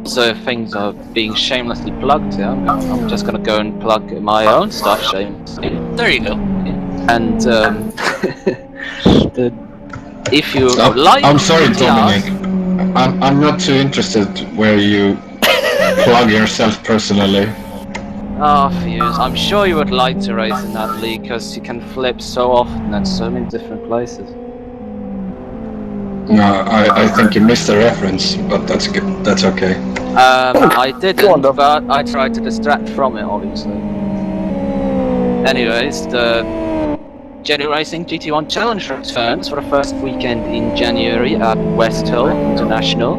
So things are being shamelessly plugged here. I'm just gonna go and plug my own stuff shamelessly. There you go. And if you like, I'm sorry, GTRs, Dominik. I'm not too interested where you plug yourself personally. Oh, Fuse, I'm sure you would like to race in that league because you can flip so often and so many different places. No, I think you missed the reference, but that's good. That's okay. I didn't, Go on, Dom. but I tried to distract from it, obviously. Anyways, the Jedi Racing GT1 Challenge returns for the first weekend in January at West Hill International.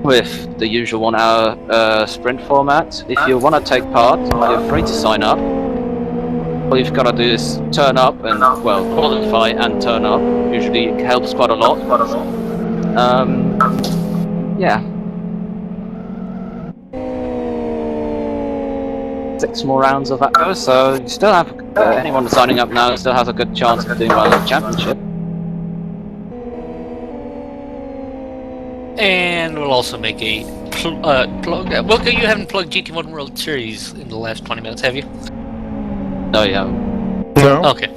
with the usual 1 hour sprint format. If you want to take part, you're free to sign up. All you've got to do is turn up and, well, qualify and turn up. Usually it helps quite a lot. Yeah. 6 more rounds of that go, so you still have anyone signing up now still has a good chance of doing well in the championship. And we'll also make a plug. Wilco, you haven't plugged GT1 World Series in the last 20 minutes, have you? No, yeah. No. Okay.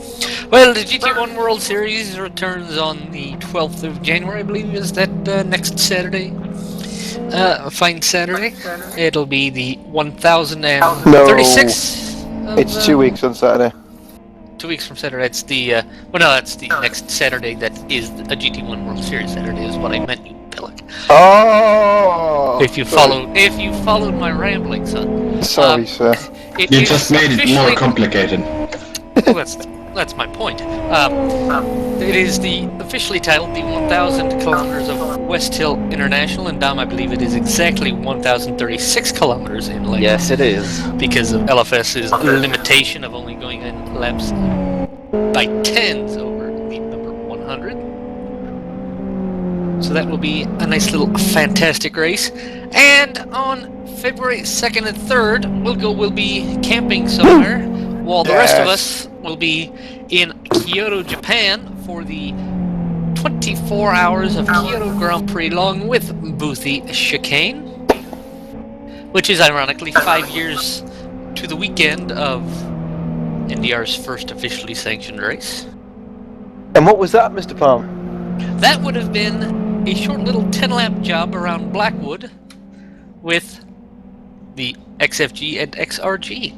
Well, the GT1 World Series returns on the 12th of January, I believe, is that next Saturday? Fine Saturday. It'll be the 1036. It's 2 weeks on Saturday. 2 weeks from Saturday. It's the well, no, that's the next Saturday. That is a GT1 World Series Saturday, is what I meant, you pillock. Oh! If you followed my rambling, son. Sorry, sir. You just made it more complicated. Well, that's my point. It is officially titled the 1,000 kilometers of West Hill International, and Dom, I believe it is exactly 1,036 kilometers in length. Yes, it is. Because of LFS's limitation of only going in laps by tens over the number 100. So that will be a nice little fantastic race. And on February 2nd and 3rd, Wilco will be camping somewhere, while the rest of us will be in Kyoto, Japan for the 24 hours of Kyoto Grand Prix along with Boothie Chicane, which is ironically 5 years to the weekend of NDR's first officially sanctioned race. And what was that, Mr. Palm? That would have been a short little 10-lap job around Blackwood with the XFG and XRG,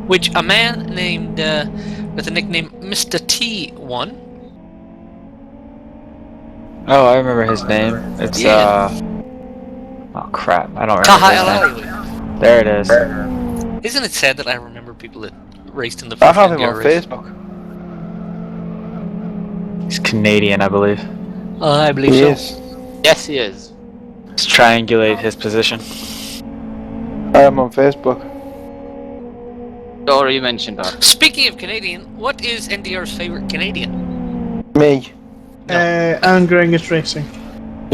which a man named with the nickname Mr. T won. Oh, I remember his name. It's oh crap, I don't remember his name. There it is. Isn't it sad that I remember people that raced in the I first have him NDR on race? Facebook. He's Canadian, I believe. I believe Yes. Yes, he is. Let's triangulate his position. I am on Facebook. Or you mentioned that. Speaking of Canadian, what is NDR's favorite Canadian? Me. Aaron Gringus Racing.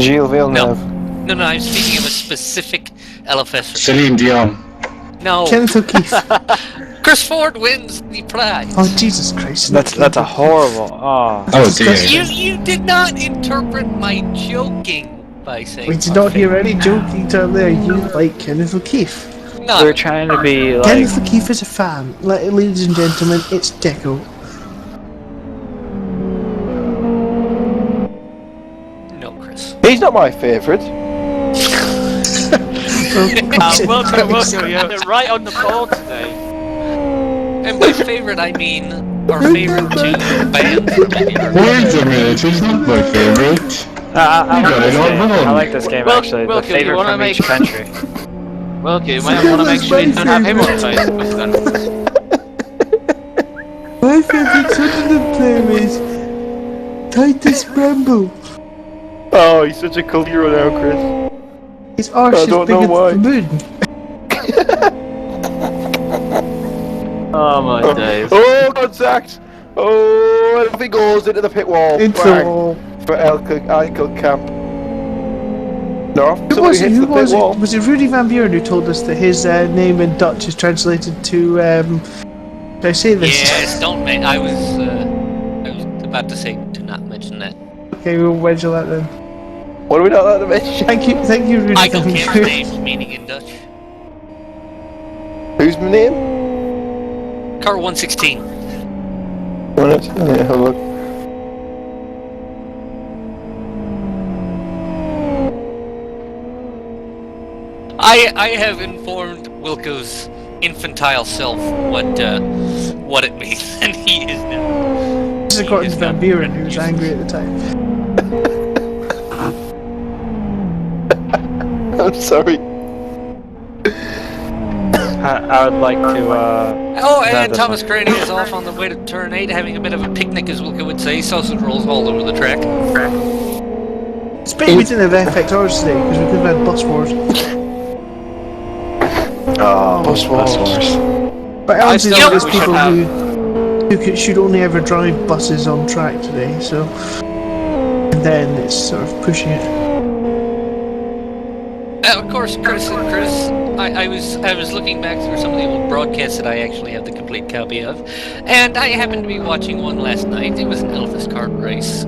Gilles Villeneuve. No, I'm speaking of a specific LFS. Celine Dion. No, Kenneth O'Keefe. Chris Ford wins the prize. Oh, Jesus Christ. That's a horrible. Oh. Oh dear. You did not interpret my joking by saying. We did not hear any joking down there. You like Kenneth O'Keefe. No. We're trying to be like. Kenneth O'Keefe is a fan. Ladies and gentlemen, it's Deco. No, Chris. He's not my favourite. Welcome, you're right on the ball today. And by favorite, I mean our favorite two bands from NDR. Wait a minute, he's not my favorite. I got it all wrong. like this game Well, actually. well, The you favorite wanna from each make- country. Well, okay, you might want to make sure you don't have him on Facebook then. My favourite Sunderland player is Titus Bramble. Oh, he's such a cool hero now, Chris. His arse I is don't bigger know why. than the moon. Oh my days. Oh, contact! Oh, and off he goes into the pit wall. Into Bang. all. For Elkel Camp. No, Who somebody was it? hits Who the was pit it? wall. Was it Rudy Van Buren who told us that his name in Dutch is translated to? Did I say this? Yes, don't make. I was about to say to not mention that. Okay, we'll mention that then. What are we not allowed to mention? Thank you, Rudy Michael Van Camp's Buren. name's meaning in Dutch. Who's my name? Car 116. Let me have a look. I have informed Wilco's infantile self what it means, and he is now. This is according to Van Buren, who was angry at the time. I'm sorry. I would like to. Oh, have and this Thomas one. Graney is off on the way to turn 8, having a bit of a picnic, as Wilco would say. Sausage rolls all over the track. It's pretty we didn't have FXRs today because we could have had bus wars. Oh, Bus wars. But honestly, still there's think we should people have- who should only ever drive buses on track today, so. And then it's sort of pushing it. Of course, Chris, I was looking back through some of the old broadcasts that I actually have the complete copy of, and I happened to be watching one last night. It was an Elvis kart race.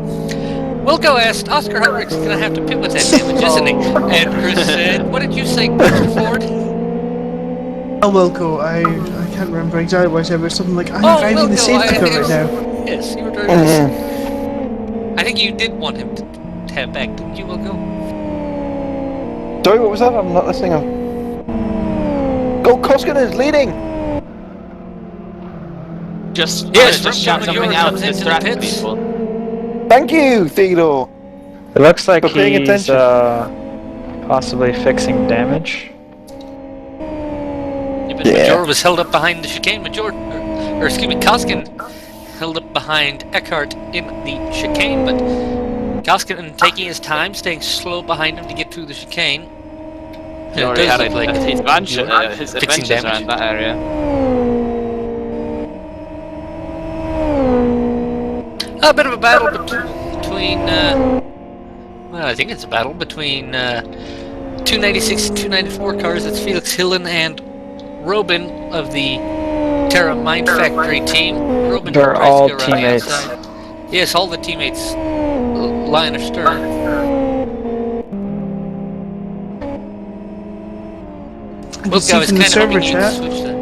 Wilco asked, Oscar Hendrick's gonna have to pit with that damage, isn't he? And Chris said, what did you say, Mr. Ford? Oh, Wilco, I can't remember exactly what I said, but something like, I'm driving the safety car right now. Yes, you were driving this. I think you did want him to have back, didn't you, Wilco? Sorry, what was that? I'm not listening. Go, Koskinen's leading! Just Yes, shout Roman something Euro out comes to into the distract pits. people. Thank you, Theodore! It looks like For paying he's attention. possibly fixing damage. Yeah, but Yeah. Major was held up behind the chicane. Koskin held up behind Eckhart in the chicane, but Koskinen taking his time, staying slow behind him to get through the chicane. He It already does had look like his fixing adventures damage. around that area. A bit of a battle between well, I think it's a battle between 296 and 294 cars. It's Felix Hillen and Robin of the Terra Mine Factory team. Robin They're tries all to go around the teammates. outside. Yes, all the teammates. Line astern. I can Look, see I was from the kind of server hoping you'd chat. switch the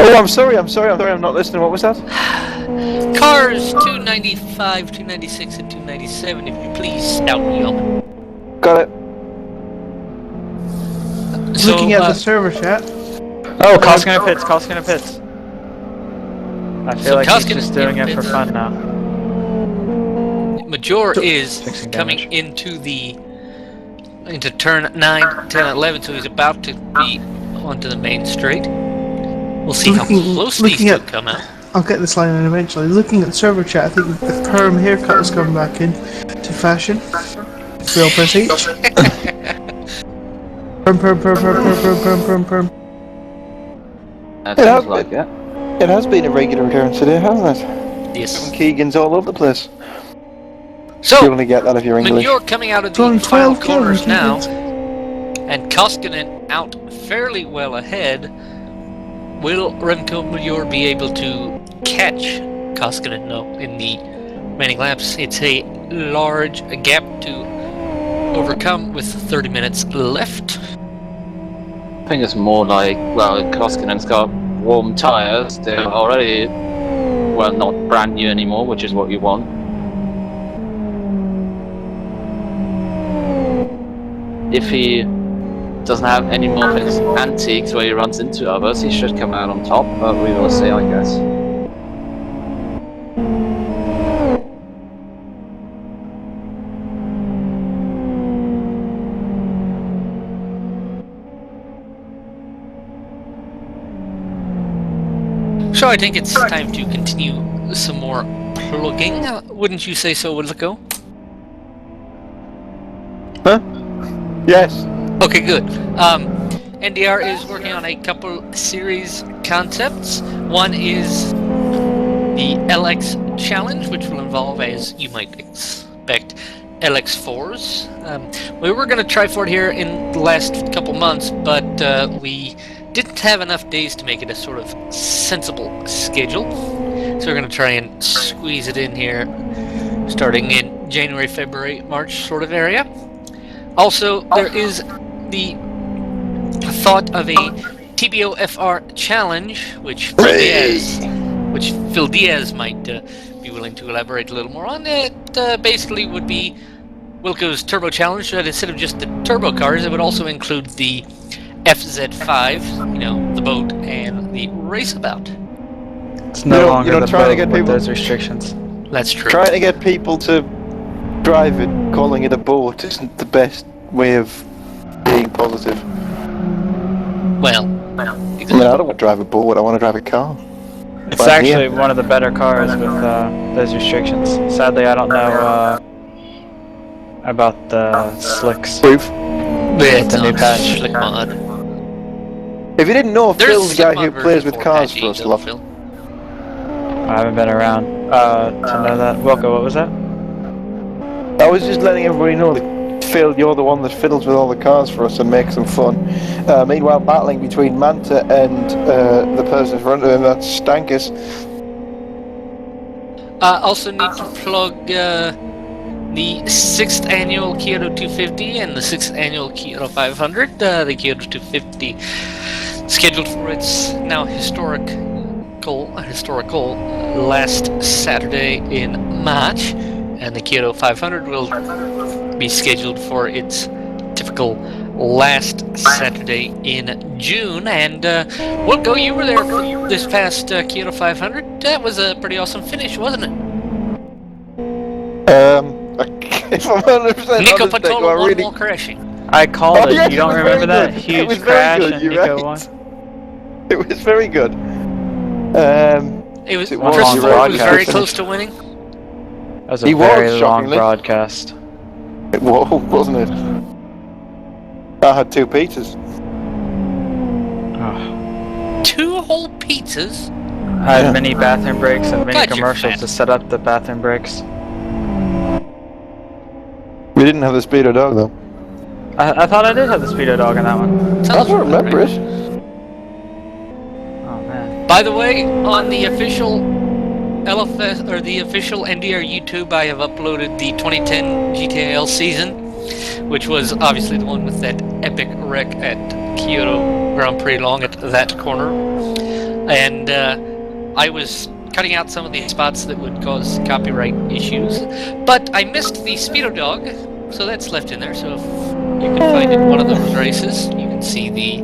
Oh, I'm sorry, I'm not listening. What was that? cars 295, 296, and 297. If you please, stout yeoman. Got it. So, Looking at the server chat. Oh, Koskinen pits, Koskinen pits. I feel So like he's Koskinen just doing it for pits. fun now. Major is Fixing coming damage. into turn 9, 10, 11, so he's about to be onto the main straight. We'll see how close these looking two at- come out. I'll get this line in eventually. Looking at the server chat, I think the perm haircut has come back in to fashion. Real press H. Perm. That It has sounds like it. It has been a regular occurrence today, hasn't it? Yes. Keegan's all over the place. You So, only get that if you're English. Major coming out of It's only the final 12 corners kilometers. now, and Koskinen out fairly well ahead. Will Remco Major be able to catch Koskinen? No, in the remaining laps. It's a large gap to overcome with 30 minutes left. I think it's more like, well, Koskinen's got warm tyres. They're already, well, not brand new anymore, which is what you want. If he doesn't have any more of his antiques where he runs into others, he should come out on top, but we will see, I guess. So I think it's time to continue some more plugging. Wouldn't you say so, Wilco? Yes. Okay, good. NDR is working on a couple series concepts. One is the LX Challenge, which will involve, as you might expect, LX4s. We were going to try for it here in the last couple months, but we didn't have enough days to make it a sort of sensible schedule. So we're going to try and squeeze it in here, starting in January, February, March sort of area. Also, there is the thought of a TBOFR challenge, which Phil Diaz might be willing to elaborate a little more on. It basically would be Wilco's Turbo Challenge, but instead of just the turbo cars, it would also include the FZ5, you know, the boat, and the raceabout. It's no longer the trying to boat get with people those restrictions. That's true. Trying to get people to drive it, calling it a boat, isn't the best way of being positive. Well, I mean, I don't want to drive a boat, I want to drive a car. It's But actually yeah. one of the better cars with those restrictions. Sadly, I don't know about the slicks. Proof. Yeah, the new patch. Slick mod. If you didn't know, There's Phil's a the guy slick who mod plays version with 4 cars patch for us, though, love. Phil. I haven't been around to know that. Wilco, what was that? I was just letting everybody know that Phil, you're the one that fiddles with all the cars for us and makes them fun. Meanwhile, battling between Manta and the person in front of him, that's Stankus. Also need to plug the 6th annual Kyoto 250 and the 6th annual Kyoto 500. The Kyoto 250 scheduled for its now historical last Saturday in March, and the Kyoto 500 will be scheduled for its typical last Saturday in June. And Wilco, you were there for this past Kyoto 500. That was a pretty awesome finish, wasn't it? If I'm 100% Nico honest, Patolo I won really... while crashing. I called Oh, it. yes, You it don't was remember very that good. It huge was very crash good, and you're Nico right. won? It was very good. It was It was Christopher long was very broadcast. close to winning. That was a He was, very long shockingly. broadcast. It was, wasn't it? I had 2 pizzas. Oh. 2 whole pizzas. I had mini bathroom breaks and mini God, you're commercials fat. to set up the bathroom breaks. We didn't have the speedo dog though. I thought I did have the speedo dog in that one. I Sounds don't remember right. it. Oh man. By the way, on the official LFS or the official NDR YouTube, I have uploaded the 2010 GTAL season, which was obviously the one with that epic wreck at Kyoto Grand Prix Long at that corner. And I was cutting out some of the spots that would cause copyright issues, but I missed the Speedo Dog, so that's left in there. So if you can find it in one of those races, you can see the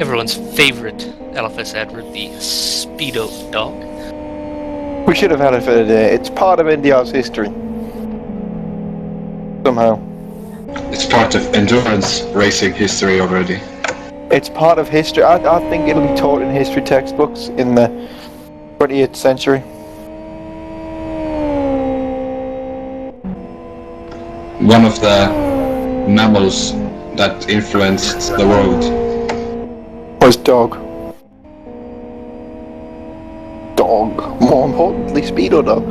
everyone's favorite LFS advert, the Speedo Dog. We should have had it for today. It's part of NDR's history. Somehow. It's part of endurance racing history already. It's part of history. I think it'll be taught in history textbooks in the 20th century. One of the mammals that influenced the world. Was dog. Dog. More importantly, Speedo Dog.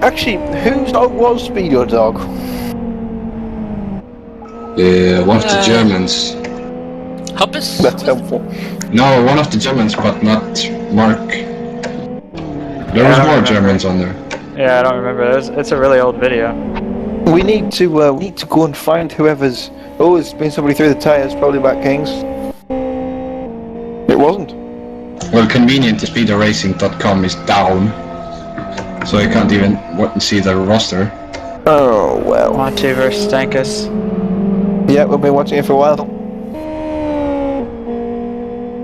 Actually, whose dog was Speedo Dog? One of the Germans. Hubbis? That's helpful. No, one of the Germans, but not Mark. There was more Germans on there. Yeah, I don't remember. It's a really old video. We need to go and find whoever's. Oh, it's been somebody through the tyres, probably back Kings. It wasn't. Well, convenient.speedoracing.com is down, so you can't even see the roster. Oh well. Monty versus Stankus. Yeah, we've been watching it for a while.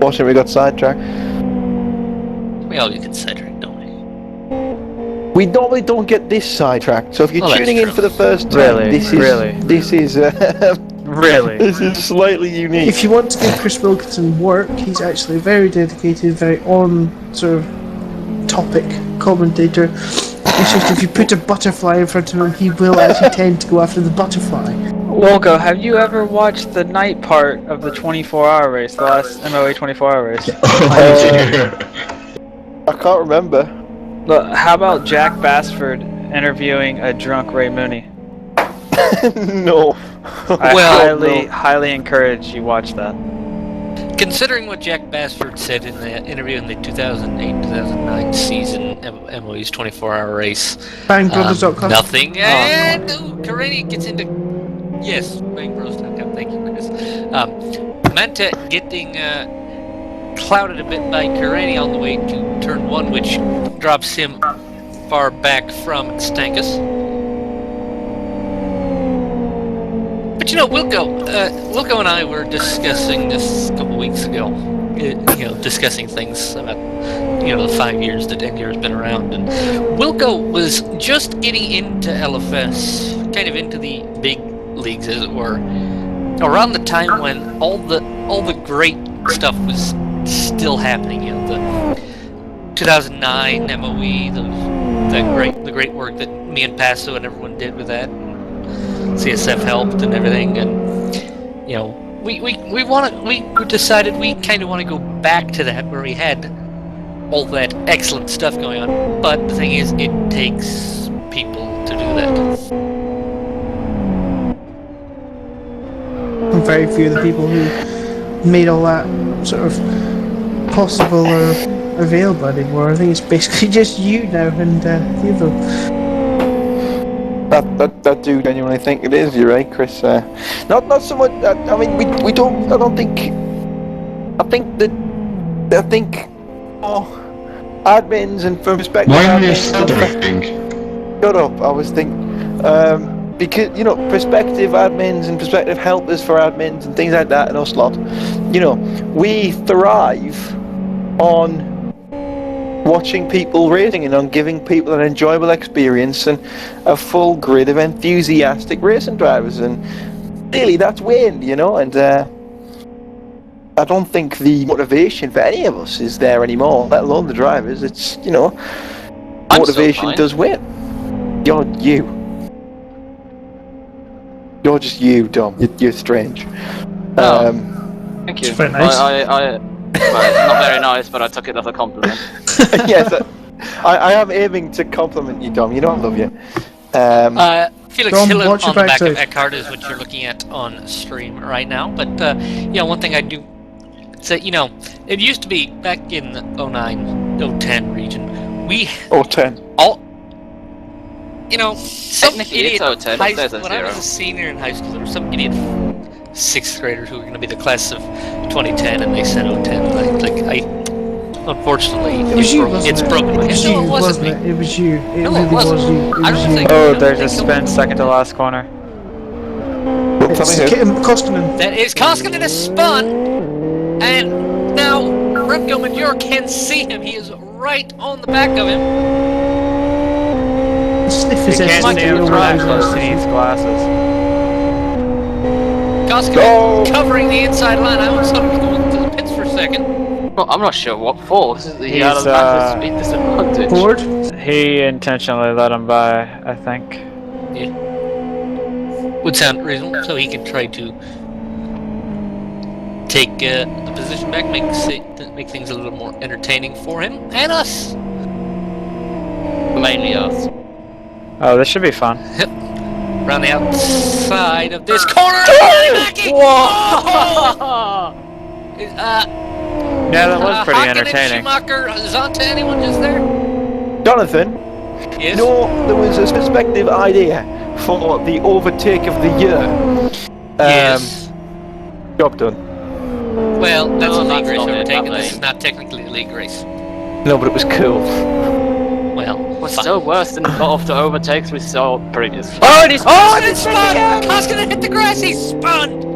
Watching, we got sidetracked. We all get sidetracked, don't we? We normally don't get this sidetracked, so if you're Well, that's tuning in true. for the first time, Really? this is Really? this is slightly unique. If you want to give Chris Wilkinson work, he's actually very dedicated, very on sort of topic commentator. It's just if you put a butterfly in front of him, he will actually tend to go after the butterfly. Wolko, have you ever watched the night part of the 24-hour race, the last MOA 24-hour race? I can't remember. Look, how about Jack Bassford interviewing a drunk Ray Mooney? No. I Well, highly encourage you watch that. Considering what Jack Bassford said in the interview in the 2008-2009 season MOE's 24-hour race, BangBrothers.com. nothing. And Karani gets into yes, BangBros.com. Thank you, Chris. Manta getting clouded a bit by Karani on the way to turn 1, which drops him far back from Stankus. But you know, Wilco and I were discussing this a couple weeks ago. Discussing things about the 5 years that NDR has been around, and Wilco was just getting into LFS, kind of into the big leagues, as it were, around the time when all the great stuff was still happening. The 2009 MOE, the great work that me and Paso and everyone did with that. CSF helped and everything, and you know, we decided we kind of want to go back to that where we had all that excellent stuff going on. But the thing is, it takes people to do that. And very few of the people who made all that sort of possible or available anymore. I think it's basically just you now and Hugo. That do genuinely think it is. You're right, Chris. Not so much. I mean, we don't. I don't think. I think. Oh, admins and from perspective. Why are you admins- stuttering? Shut up. I was thinking. Because perspective admins and perspective helpers for admins and things like that in us lot. We thrive on watching people racing and on giving people an enjoyable experience and a full grid of enthusiastic racing drivers, and really that's waned, and I don't think the motivation for any of us is there anymore, let alone the drivers. It's, motivation does win. You're just you, Dom. You're strange. Thank you. It's very nice. Well, it's not very nice, but I took it as a compliment. Yes, I am aiming to compliment you, Dom. You know I love you. Felix Dom, Hillen watch on your the back of backside. Eckhart is what you're looking at on stream right now. But one thing I do say, it used to be back in the 09, 010 region. We Or 10. all, some Technically, idiot it's 010, high there's a when I was zero. a senior in high school, there was some idiot 6th graders who were going to be the class of 2010, and they said 010. Unfortunately, It was you, wasn't it's it? broken. It was No, you, it wasn't me. It was you. It No, it really wasn't. was you. It I was don't you. think- Oh, No, there's they a killed spin, me. second to last corner. Well, tell It's me who. Koskinen. That is Koskinen is spun, and now Remco Manure can see him. He is right on the back of him. Sniff You his can't ass. see him from that close. He needs glasses. Koskinen covering the inside line. I almost thought he was going to the pits for a second. Well, I'm not sure what for. He He's, had a massive speed disadvantage. Ford. He intentionally let him by, I think. Would sound reasonable, so he can try to take the position back, make things a little more entertaining for him and us. Mainly us. Oh, this should be fun. Around the outside of this corner. Whoa! Yeah, that was pretty Hakkinen, entertaining. Schumacher, Zonta, anyone just there? Jonathan, Yes. there was a perspective idea for the overtake of the year. Yes. Job done. Well, that's No, a league that's race not it, overtaken. that This is lane. not technically a league race. No, but it was cool. Well, Was fine. still worse than a lot of the overtakes we saw previously. Oh, and he's spun! Koskinen hit the grass. He's spun.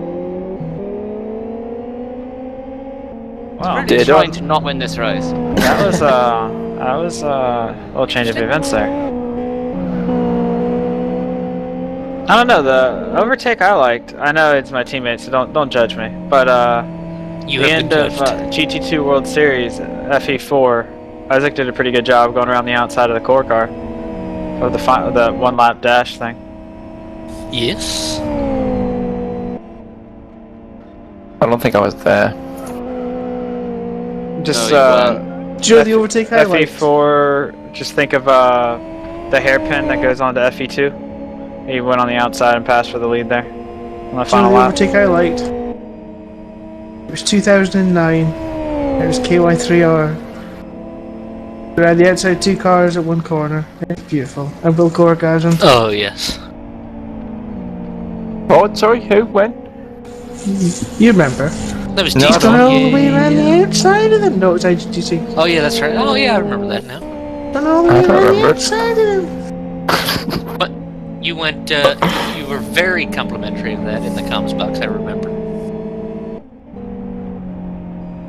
Wow. Really Dead trying on. to not win this race. That was a little change of events there. I don't know, the overtake I liked. I know it's my teammate, so don't judge me. But You the have end been of judged. GT2 World Series FE4, Isaac did a pretty good job going around the outside of the core car for the one lap dash thing. Yes. I don't think I was there. Just No, you Do you know the overtake highlight? FE4. Just think of the hairpin that goes on to FE2. He went on the outside and passed for the lead there on the Do you know final the lap. overtake I liked? It was 2009. It was KY3R. We had the outside two cars at one corner. It's beautiful. And Will Gorgas on top. Oh, yes. Oh, sorry, who? When? You remember? That was No, I He's T-Bone. gone all the way around the outside of them. No, it's IGTC. Oh, yeah, that's right. Oh, yeah, I remember that now. Gone all the I way don't around the remember it. outside of them. You went, you were very complimentary of that in the comms box, I remember.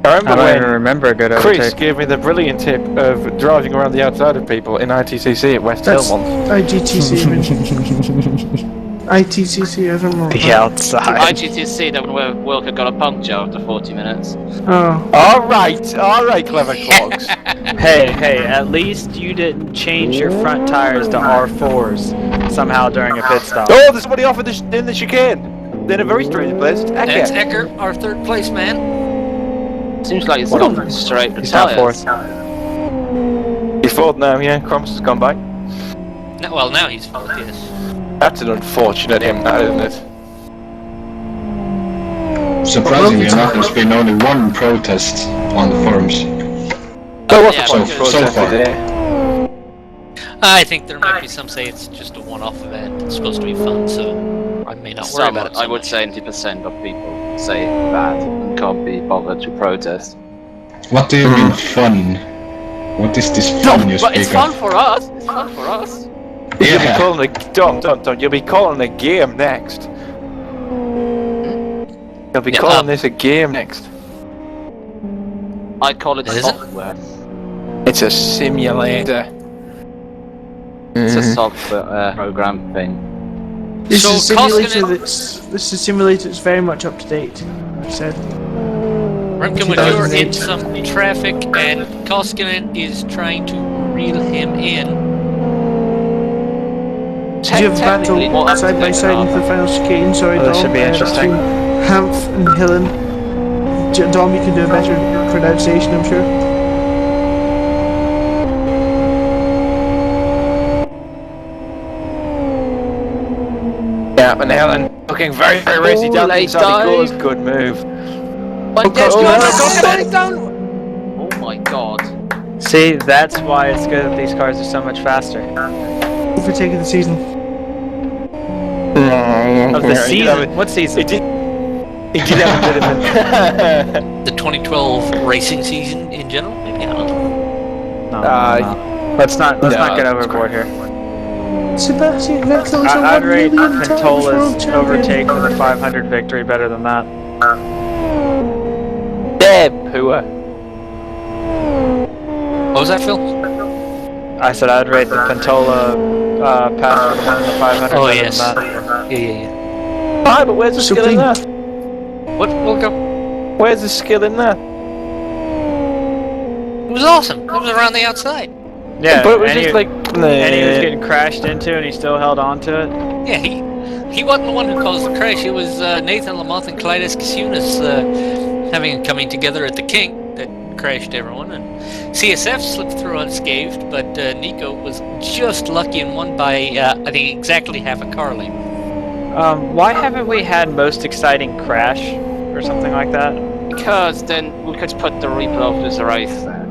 I I remember don't even when remember a good Chris overtake. gave me the brilliant tip of driving around the outside of people in ITCC at West That's Hill once. IGTC. ITCC, I don't know. The outside. IGTC, that one where Wilker got a puncture after 40 minutes. Oh. All right, clever clogs. Hey, at least you didn't change your front tires to R4s somehow during a pit stop. Oh, there's somebody off in the chicane. They're in a very strange place. It's That's Ecker. Ecker, our third place man. Seems like he's gone straight to He's now tires. fourth. He's fourth now, yeah. Crumps has gone by. No, well, now he's fourth, yes. That's an unfortunate impact, isn't it? Surprisingly enough, there's been only one protest on the forums. There was yeah, a point so protest far. today. I think there might be some say it's just a one-off event. It's supposed to be fun, so I may not worry about it. I would say 90% of people say that and can't be bothered to protest. What do you mean fun? What is this fun you But it's speak fun of? for us. It's fun for us. You'll be Yeah. calling don't. You'll be calling a game next. You'll be Yeah, calling this a game next. I call it Is it? software. It's a simulator. It's a software program thing. This So is a simulator Koskinen- this is a simulator that's very much up to date. I've said. Remken, when you're in 2008. some traffic and Koskinen is trying to reel him in, Did you have a Technically, battle what side by I'm side thinking into the final chicane? Sorry, Oh, Dom. this should be interesting. Between Hanf and Hillen. Dom, you can do a better pronunciation, I'm sure. Yeah, and Helen looking very, very racy down the late inside. He goes, dive. good move. But there's oh, no oh, down. Oh my god. See, that's why it's good that these cars are so much faster. Overtaking the season. Of the season? What season? He did have a bit of a... the 2012 racing season in general, maybe, I don't know. No. Let's not get overboard here. Sebastian Vettel is a I'd 1 rate million times world Pentola's champion. overtake for the 500 victory better than that. Deb, who What was that, Phil? I said I'd rate the Pentola pass for the one in the 500 Oh, better yes. than that. Yeah. Aye, but where's the skill in that? What? We'll go. Where's the skill in that? It was awesome. It was around the outside. Yeah, But it was and just he, like... and he was getting crashed into and he still held on to it. Yeah, he wasn't the one who caused the crash. It was Nathan Lamont and Clyde Escasunas coming together at the King that crashed everyone. And CSF slipped through unscathed, but Nico was just lucky and won by I think exactly half a car length. Why haven't we had most exciting crash or something like that? Because then we could put the replay of this race there.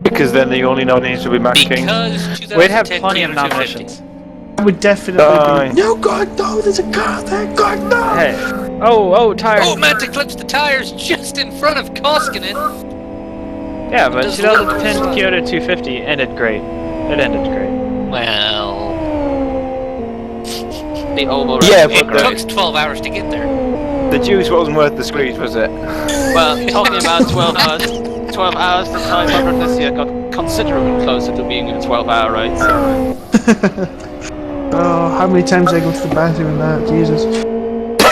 Because then the only nominees will be Max King. Because We'd have 2010 plenty of T250. nominations. I would definitely Aye. be. No, God, no, there's a car there, God, no! Hey. Oh, tires. Oh, Matt clips the tires just in front of Koskinen. Yeah, but Does 2010 look- Kyoto 250 ended great. It ended great. Well, The oval Yeah, race. but it took 12 hours to get there. The juice wasn't worth the squeeze, was it? Well, talking about 12 hours, the 500 this year got considerably closer to being a 12-hour race. Oh, how many times I go to the bathroom in that, Jesus.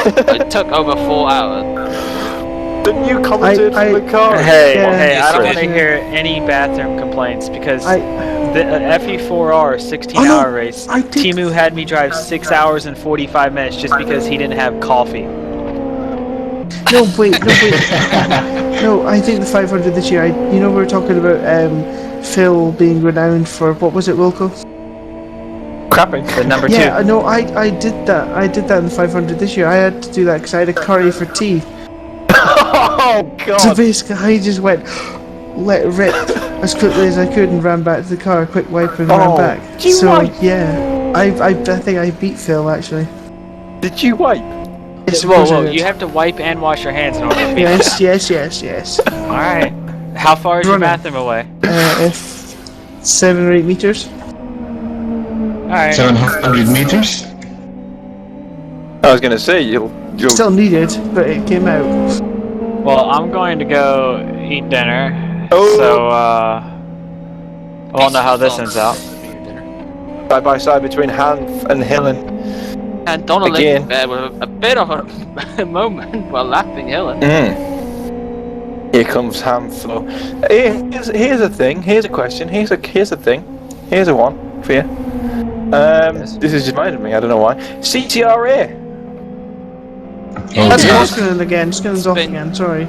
It took over 4 hours. Didn't you commented I- from the car? Hey, Yeah. I don't Yes, want to you hear any bathroom complaints because I- the FE4R 16-hour race, I did- Timu had me drive 6 hours and 45 minutes just because he didn't have coffee. No, wait. No, I think the 500 this year, we were talking about Phil being renowned for, what was it, Wilco? Crapping. The number Yeah, two. no, I did that. I did that in the 500 this year. I had to do that because I had a curry for tea. Oh, So God. basically, I just went, let it rip as quickly as I could and ran back to the car, quick wipe and ran Oh, back. did you So, wipe? yeah, I think I beat Phil, actually. Did you wipe? Yes, of course I Whoa, did. you have to wipe and wash your hands in order to beat Yes. Alright. How far is your Running. bathroom away? If 7 or 8 meters. Alright. 700 meters? I was gonna say, you'll Still needed, but it came out. Well, I'm going to go eat dinner. Oh. So, I won't know how this ends out. side by side between Hanf and Hillen. And Donald Again. there with a bit of a moment while lapping Hillen. Here comes Hamflow. Here's a thing. Here's a question. Here's a thing. Here's a one for you. This has reminded me. I don't know why. CTRA. That's Okay. Koskinen again. Skins off again. Sorry.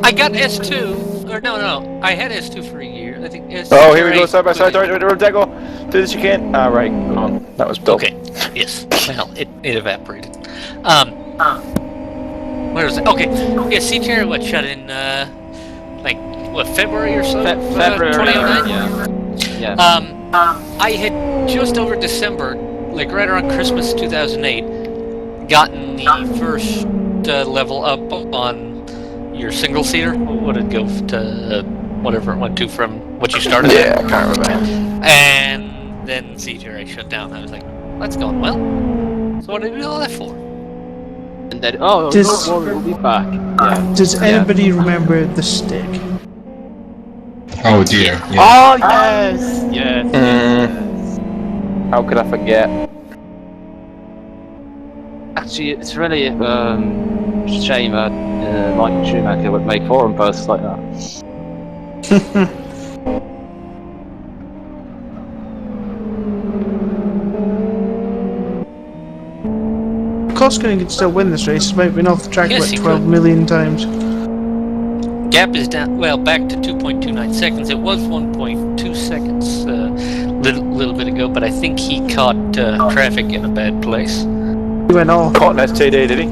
I got S2. Or no. I had S2 for a year. I think S2. Oh, here we go. Side by side. Dego. Do the chicane. Ah, right. Go on. That was dope. Okay. Yes. Well, it evaporated. Where is it? Okay. Yeah, CTR what shut in like what, February or so? February. 2009. Yeah. I had just over December, like right around Christmas 2008, gotten the first level up on your single seater. What did it go to? Whatever it went to from what you started at. Yeah, I can't remember. And then CTR shut down. I was like, that's going well. So what did we do all that for? And then, oh, Does- don't worry, we'll be back. Yeah. Does anybody remember the stick? Oh dear. Yeah. Oh, yes! Yes. How could I forget? Actually, it's really a shame that Michael Schumacher would make forum posts like that. Koskinen could still win this race. He's about been off the track Yes, about he 12 could. million times. Gap is down, well, back to 2.29 seconds. It was 1.2 seconds a little bit ago, but I think he caught traffic in a bad place. He went off. Caught an STD, did he?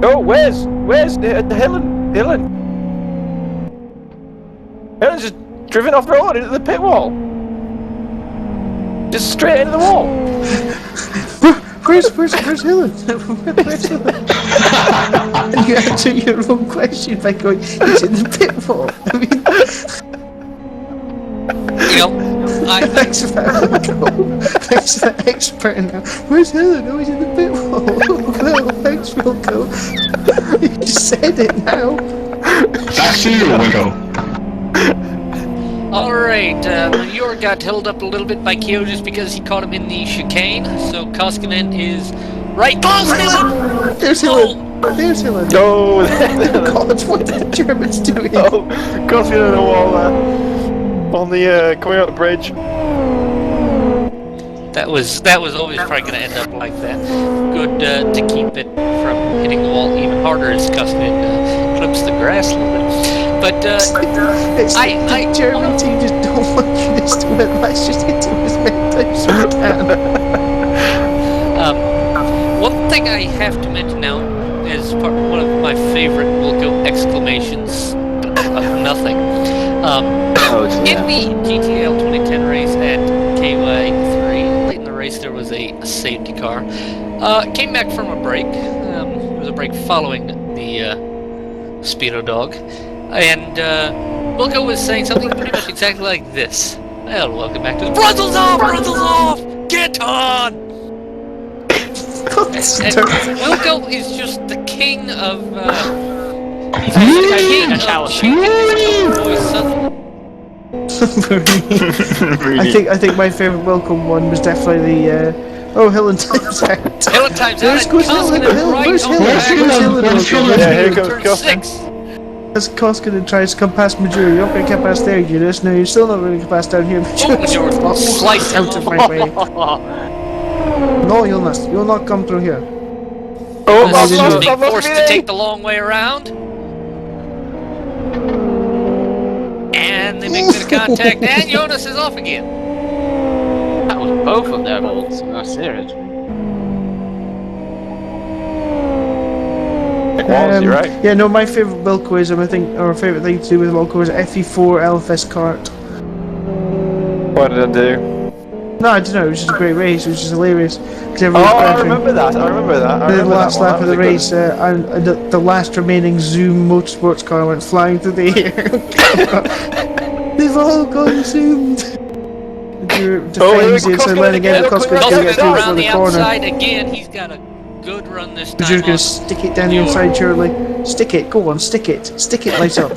Oh, where's Helen? Helen's just driven off the road into the pit wall. Just straight into the wall. Where's Helen? Where's Helen? And you answer your own question by going, he's in the pit wall. I mean, You know, thanks for that. Thanks to the expert now. Where's Helen? Oh, he's in the pit wall. Well, thanks, Wilco. You just said it now. Back to you, Wilco. Alright, Yor got held up a little bit by Kyo just because he caught him in the chicane, so Koskinen is right close to him! There's Helen. There's Helen. No, God, what are the Germans doing? oh, got in the wall there. On the coming out the bridge. That was always probably going to end up like that. Good to keep it from hitting the wall even harder as Koskinen clips the grass a little bit. But It's the German team just don't want this to win. Let's just hit him as many times as we can. one thing I have to mention now is one of my favorite Wilco exclamations of nothing. In the GTL 2010 race at KY3, late in the race there was a safety car. Came back from a break. It was a break following the Speedo Dog. And Wilco was saying something pretty much exactly like this. Well, welcome back to the Brussels off! Brussels off! Get on! And Wilco is just the king of he's the king of changing his voice suddenly. I think my favourite welcome one was definitely the Helen times out. Helen times out. There's goes Helen. Where's Helen? Where's Helen? Yeah, here comes Turn Koskinen. 6. As Koskinen tries to come past Majura, you're not going to get past there, Judas. No, you're still not going to get past down here, Majura sliced out of my way. No, you'll not. You'll not come through here. Oh, This is lost being forced to me. take the long way around. And they make a bit of contact, and Jonas is off again. That was both of their faults. No, seriously. It was, you're right. Yeah, no, my favourite Wilcoism, I think, or favourite thing to do with Wilco is FE4 LFS kart. What did I do? No, I don't know, it was just a great race, it was just hilarious. Oh, I remember that. I remember that. The last lap of the race, and the last remaining Zoom motorsports car went flying through the air. They've all consumed. Defends it, so then again, the Koskinen can get through Around for the the corner. outside again, he's got a good run this But you're time. gonna stick it down the inside, surely. Stick it, go on, stick it, light up.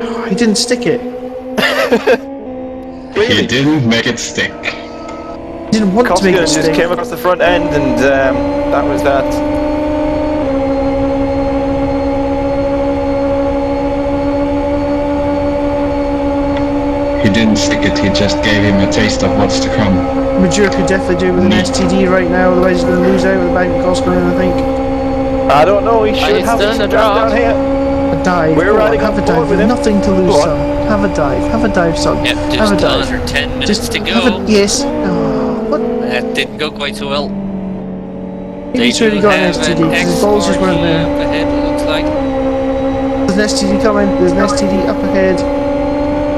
Oh, he didn't stick it. He didn't make it stick. He didn't want to make Koskinen it just stick. came across the front end, and that was that. he didn't stick it, he just gave him a taste of what's to come. Major could definitely do it with an STD right now, otherwise he's going to lose out with the bank of Koskinen, I think. I don't know, he should It's have done some a drop draft. down here. A dive. We're Go on, riding have on a board dive. with him. Nothing to lose, Go on. son. Have a dive. Have a dive, son. Yep, have just a dive. under 10 minutes Just to have go. a, yes. Oh, what? That didn't go quite so well. Maybe he's already got an STD because his balls just weren't there. up ahead, it looks like. There's an STD coming. There's an STD up ahead.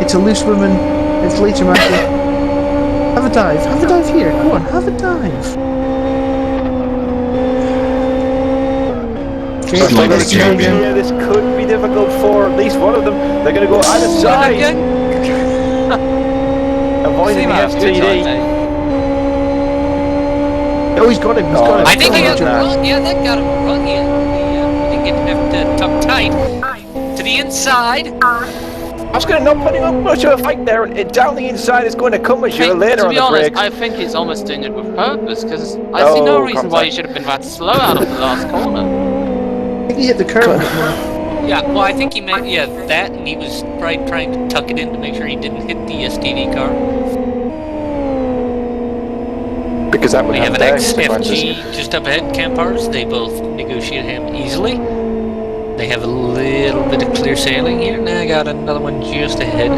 It's a loose woman. It's later matter. Have a dive. Have a dive here. Go on. Have a dive. Okay, Just like STD the again. Yeah, this could be difficult for at least one of them. They're going to go either side. Avoiding the STD. Oh, he's got him. He's got him. I think he got got a him. run. Yeah, that got him a run. Yeah, he didn't get enough to tuck tight. To the inside. I was going to not putting up much of a fight there, and down the inside is going to come as you later to on be the honest, brakes. I think he's almost doing it with purpose, because I see no reason why he should have been that slow out of the last corner. I think he hit the curb a bit more. Yeah, well, I think he meant, that, and he was probably trying to tuck it in to make sure he didn't hit the STD car. Because that would We have an dire consequences. XFG just up ahead, Campars. They both negotiate him easily. They have a little bit of clear sailing here. Now I got another one just ahead.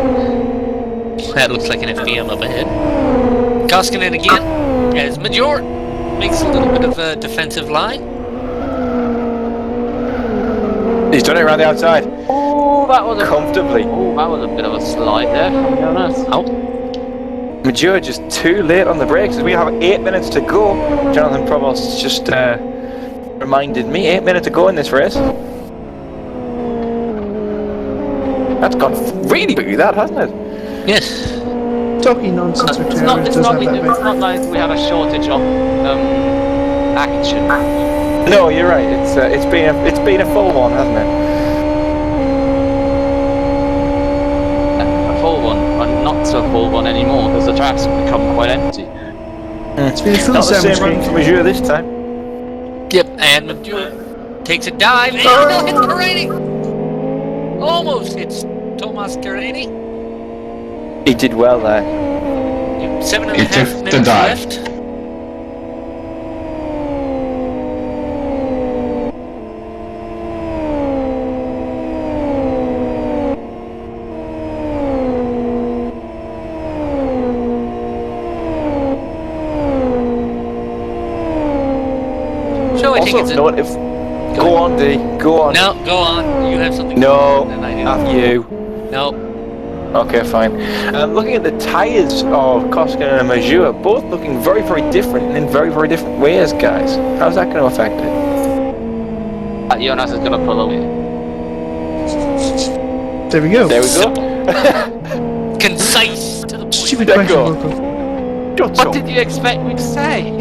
That looks like an FBM up ahead. Koskinen again, as Major makes a little bit of a defensive line. He's done it around the outside. Oh, that was Comfortably. that was a bit of a slide there, to be honest. Major just too late on the brakes as we have 8 minutes to go. Jonathan Provost just reminded me 8 minutes to go in this race. That's gone really big, that hasn't it? Yes. Talking nonsense with It's terrorists does have that bit. not like we have a shortage of action. No, you're right. It's been a full one, hasn't it? A full one, and not so full one anymore, because the tracks have become quite empty. It's been a full Not the sandwich same run cake. for Major this time. Yep, and Major takes a dive, and he'll hit Carrani! Almost hits Tomas Carrani. He did well there. 7.5 He took the minutes dive. left. So I think Also, it's no, if go on, D, go on. No, go on. You have something. No, to say, and I do. not you. No. Okay, fine. Looking at the tyres of Koskinen and Major, both looking very, very different in very, very different ways, guys. How's that going to affect it? Jonas is gonna pull away. There we go. There we go. Concise to the point. Stupid There question, you go. Wilco. What did you expect me to say?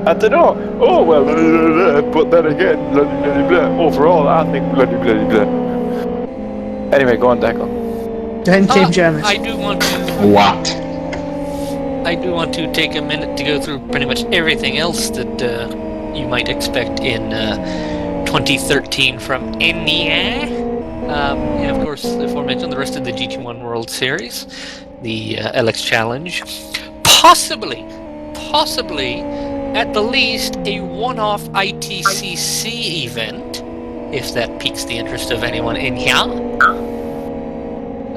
I don't know. Oh, well, but then again, blah, blah, blah, blah. Overall, I think blah, blah, blah, blah. Anyway, go on, Declan. Then came Janice. I do want to. What? I do want to take a minute to go through pretty much everything else that you might expect in 2013 from NEA. And of course, the aforementioned, the rest of the GT1 World Series, the LX Challenge, possibly, at the least, a one-off ITCC event, if that piques the interest of anyone in here.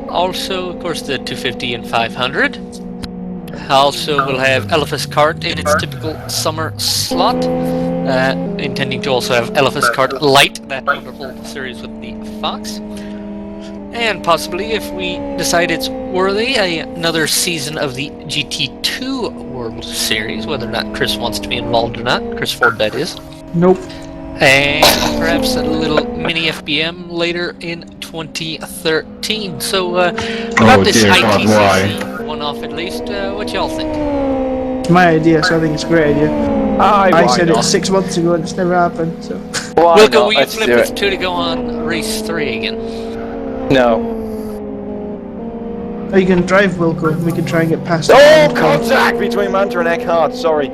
Also, of course, the 250 and 500. Also, we'll have Elephas Kart in its typical summer slot, intending to also have Elephas Kart Light, that wonderful series with the Fox. And possibly, if we decide it's worthy, another season of the GT2 World Series, whether or not Chris wants to be involved or not. Chris Ford, that is. Nope. And perhaps a little mini FBM later in 2013. So, about this dear God, ITCC one-off at least, what y'all think? It's my idea, so I think it's a great idea. I Why said not? it 6 months ago and it's never happened, so. Why Wilco, not? will you Let's flip do with it. 2 to go on race 3 again? No. Are you going to drive, Wilco? We can try and get past Oh, contact between Manta and Eckhart. Sorry.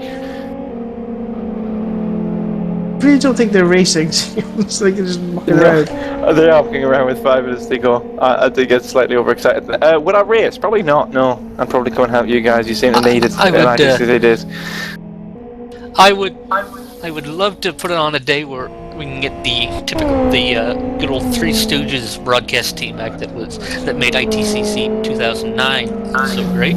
I really don't think they're racing. It's like they're just mucking around. They're walking around with 5 minutes to go. I did get slightly overexcited. Would I race? Probably not, no. I'd probably come and help you guys. You seem to need it. I would, and I just it is. I would love to put it on a day where we can get the good old Three Stooges broadcast team back that made ITCC 2009 so great.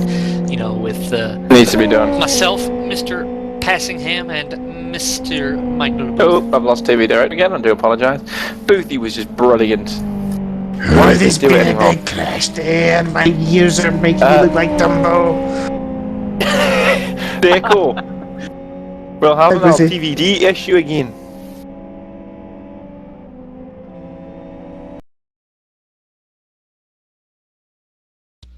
You know, with Needs to be done. myself, Mr. Passingham, and Mr. Michael. Oh, I've lost TV Direct again. I do apologise. Boothie was just brilliant. Why this do been it a anymore? big crash there? My ears are making me look like Dumbo. They're cool. We'll have Hey, our Boothie. DVD issue again.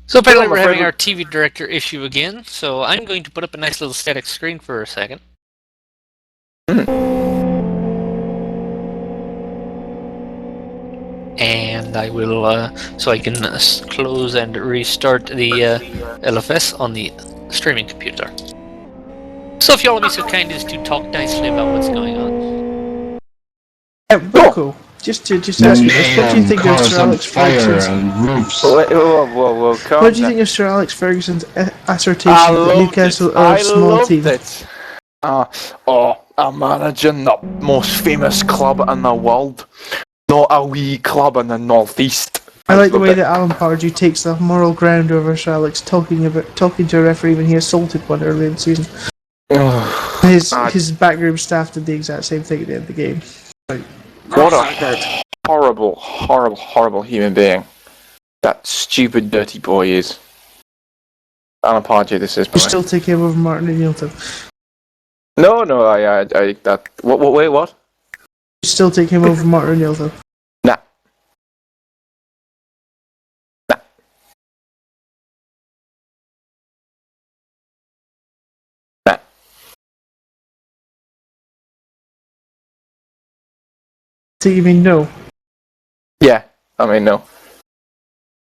So apparently Well, we're I'm having afraid our TV director issue again, so I'm going to put up a nice little static screen for a second. And I will, so I can close and restart the LFS on the streaming computer. So if y'all will be so kind as to talk nicely about what's going on. Cool. Just ask you this. What do you think of cars Sir on Alex fire Ferguson's? and roofs. Whoa, calm What do you down. think of Sir Alex Ferguson's assertion I that loved Newcastle it. are I a small loved team? it. I'm managing the most famous club in the world, not a wee club in the northeast. I like the loved way it. that Alan Pardew takes the moral ground over Sir Alex, talking to a referee when he assaulted one earlier in the season. His backroom staff did the exact same thing at the end of the game. What a horrible human being that stupid dirty boy is. Alan Pardew, this is. You still take him over Martin O'Neilton. No, I that. Wait, what? You still take him over Martin O'Neilton. Nah. So you mean no? Yeah, I mean no.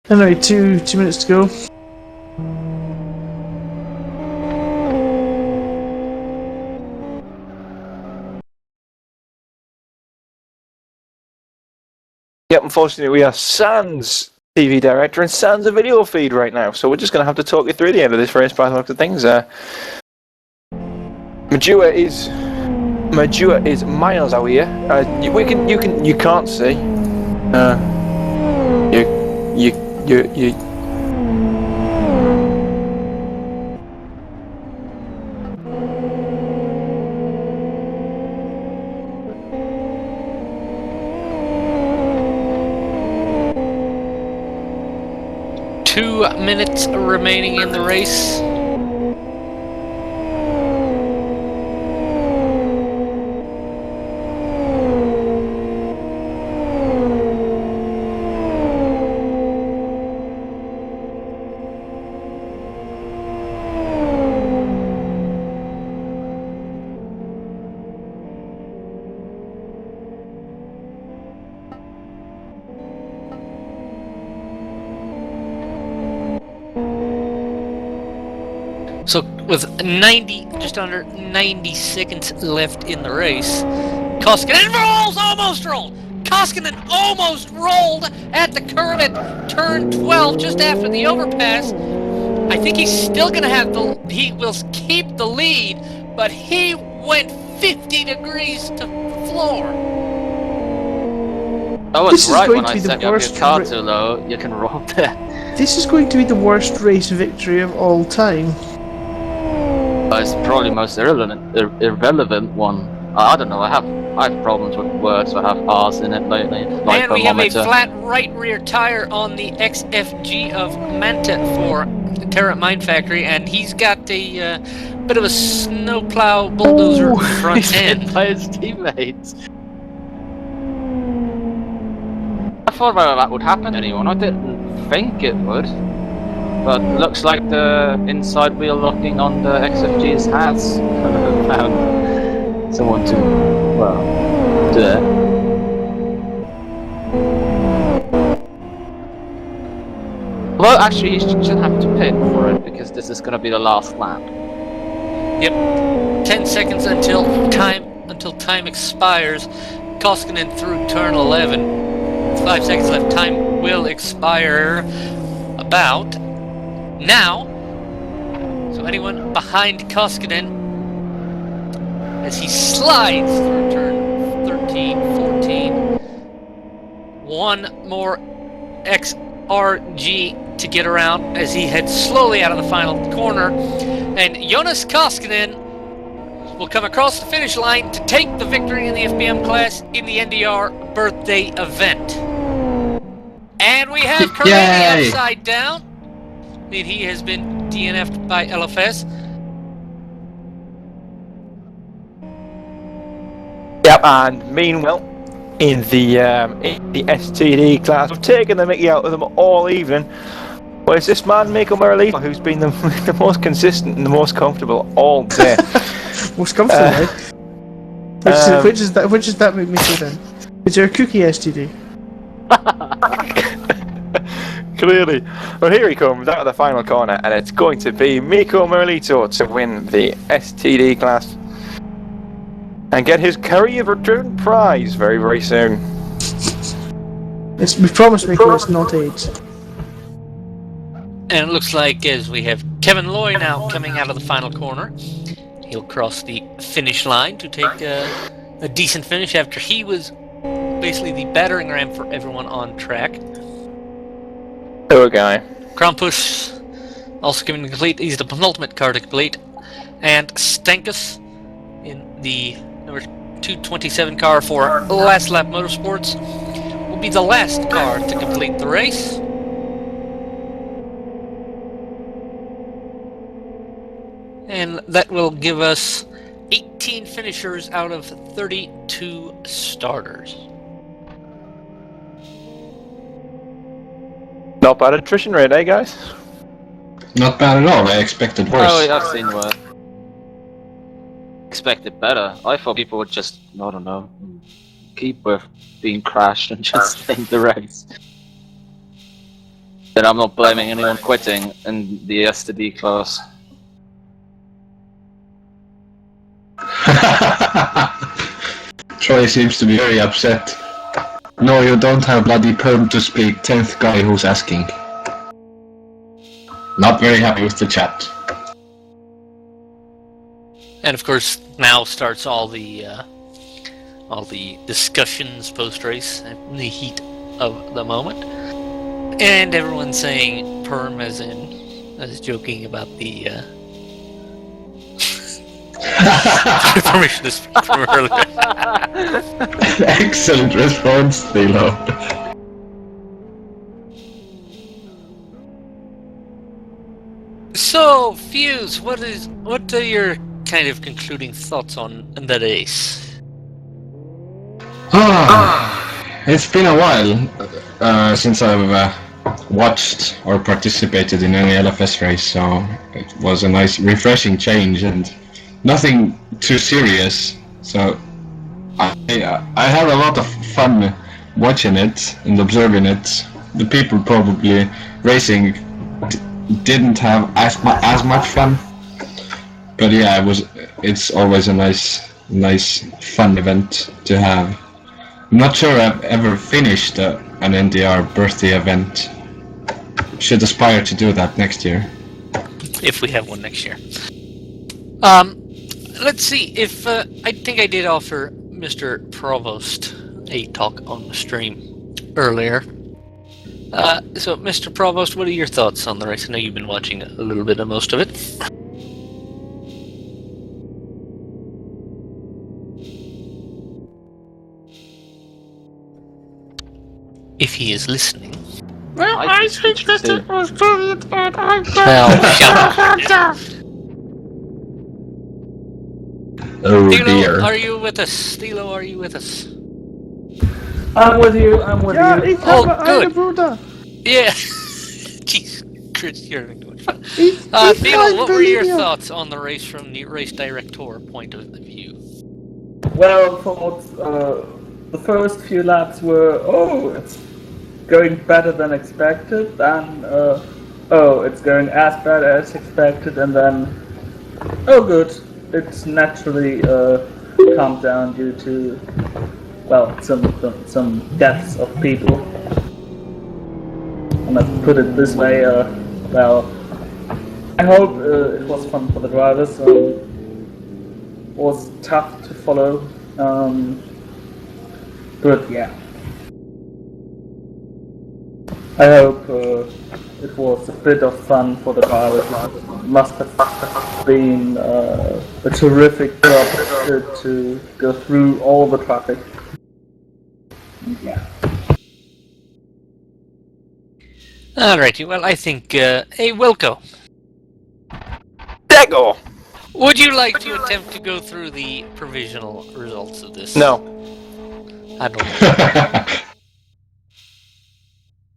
Anyway, two minutes to go. Yep, unfortunately we are sans TV director and sans a video feed right now, so we're just going to have to talk you through the end of this race by the look of things. Madua is miles away. You can't see. You. Two minutes remaining in the race. So with just under 90 seconds left in the race, Koskinen almost rolled! Koskinen almost rolled at the curve at turn 12 just after the overpass. I think he's still gonna have he will keep the lead, but he went 50 degrees to floor. I was This is right going when to I be the set up your worst car ra- too low, you can roll there. This is going to be the worst race victory of all time. It's probably the most irrelevant one. I don't know, I have problems with words, so I have R's in it lately. Like And we have a thermometer. flat right rear tire on the XFG of Manta for Terra Mine Factory, and he's got a bit of a snowplow bulldozer front He's hit end. by his teammates. I thought whether that would happen to anyone. I didn't think it would. But looks like the inside wheel locking on the XFGs has found someone to, well, do it. Well, actually, he shouldn't have to pit for it because this is going to be the last lap. Yep, 10 seconds until time expires. Koskinen through turn 11. 5 seconds left. Time will expire about now. So anyone behind Koskinen, as he slides through turn 13, 14, one more XRG to get around as he heads slowly out of the final corner. And Jonas Koskinen will come across the finish line to take the victory in the FBM class in the NDR birthday event. And we have Karani upside down. He has been DNF'd by LFS. Yep, and meanwhile, in the STD class, I've taken the mickey out of them all evening. Well, it's this man, Miko Moralito, who's been the most consistent and the most comfortable all day. Most comfortable, right? Which is that Miko then? Is there a cookie STD? Clearly. Well, here he comes out of the final corner, and it's going to be Miko Moralito to win the STD class and get his career return prize very, very soon. We promised Miko it's not AIDS. And it looks like as we have Kevin Loy now coming out of the final corner, he'll cross the finish line to take a decent finish after he was basically the battering ram for everyone on track. Poor guy. Krampus also given to complete. He's the penultimate car to complete. And Stankus in the number 227 car for Last Lap Motorsports will be the last car to complete the race. And that will give us 18 finishers out of 32 starters. Not bad attrition rate, eh, guys? Not bad at all. I expected worse. Oh, I've seen worse. Expected better. I thought people would just, I don't know, keep with being crashed and just end the race. Then I'm not blaming anyone quitting in the STD class. Troy seems to be very upset. No, you don't have bloody perm to speak. 10th guy who's asking. Not very happy with the chat. And of course, now starts all the discussions post-race in the heat of the moment, and everyone's saying perm as joking about the permission to speak from earlier. Excellent response, Thilo. So, Fuse, what are your kind of concluding thoughts on the race? It's been a while since I've watched or participated in any LFS race, so it was a nice, refreshing change and nothing too serious. So I had a lot of fun watching it and observing it. The people probably racing didn't have as much fun, but yeah, it's always a nice fun event to have. I'm not sure I've ever finished an NDR birthday event. Should aspire to do that next year. If we have one next year. Let's see, if I think I did offer Mr. Provost a talk on the stream earlier. So, Mr. Provost, what are your thoughts on the race? I know you've been watching a little bit of most of it. If he is listening. Well, I think that it was brilliant, and I'm Well, shut up. Oh Stilo, dear. are you with us? Stilo, are you with us? I'm with you, Yeah, Oh, good. Brother. Yeah. Jeez, Chris, you're having too much fun. Stilo, Stilo, what were your thoughts on the race from the race director point of view? Well, from the first few laps were, it's going better than expected, and it's going as bad as expected, and then, good, it's naturally calmed down due to, well, some deaths of people. And let's put it this way, well, I hope it was fun for the drivers. Was tough to follow, but yeah. I hope it was a bit of fun for the drivers. It must have been a terrific job to go through all the traffic. Yeah. Alrighty, well, I think, hey, Wilco, Daggo! would you like to attempt to go through the provisional results of this? No, I don't know.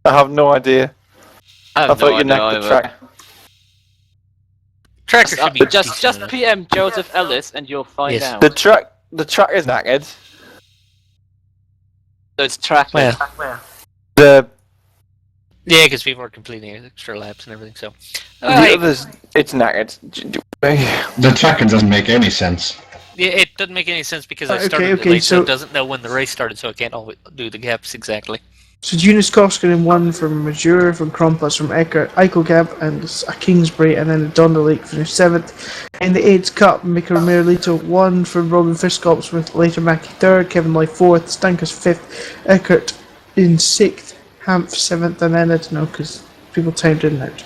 I have no idea. I thought you nacked the track. Tracker should be Just decent PM Joseph Ellis and you'll find Yes. out. The track is knackered. So it's track. Well, The yeah, because people are completing extra laps and everything, so. the others, it's knackered. The tracker doesn't make any sense. Yeah, it doesn't make any sense because I Okay, started it okay, late, so so- it doesn't know when the race started, so I can't always do the gaps exactly. So Jonas Koskinen won from Mazur, from Krompas, from Eichelkamp, and a Kingsbury, and then Dundalek finished 7th. In the AIDS Cup, Mika Merlito won from Robin Fiskops, with later Mackie 3rd, Kevin Lai 4th, Stankus 5th, Eckert in 6th, Hampf 7th, and then I don't know, because people timed in and out. Is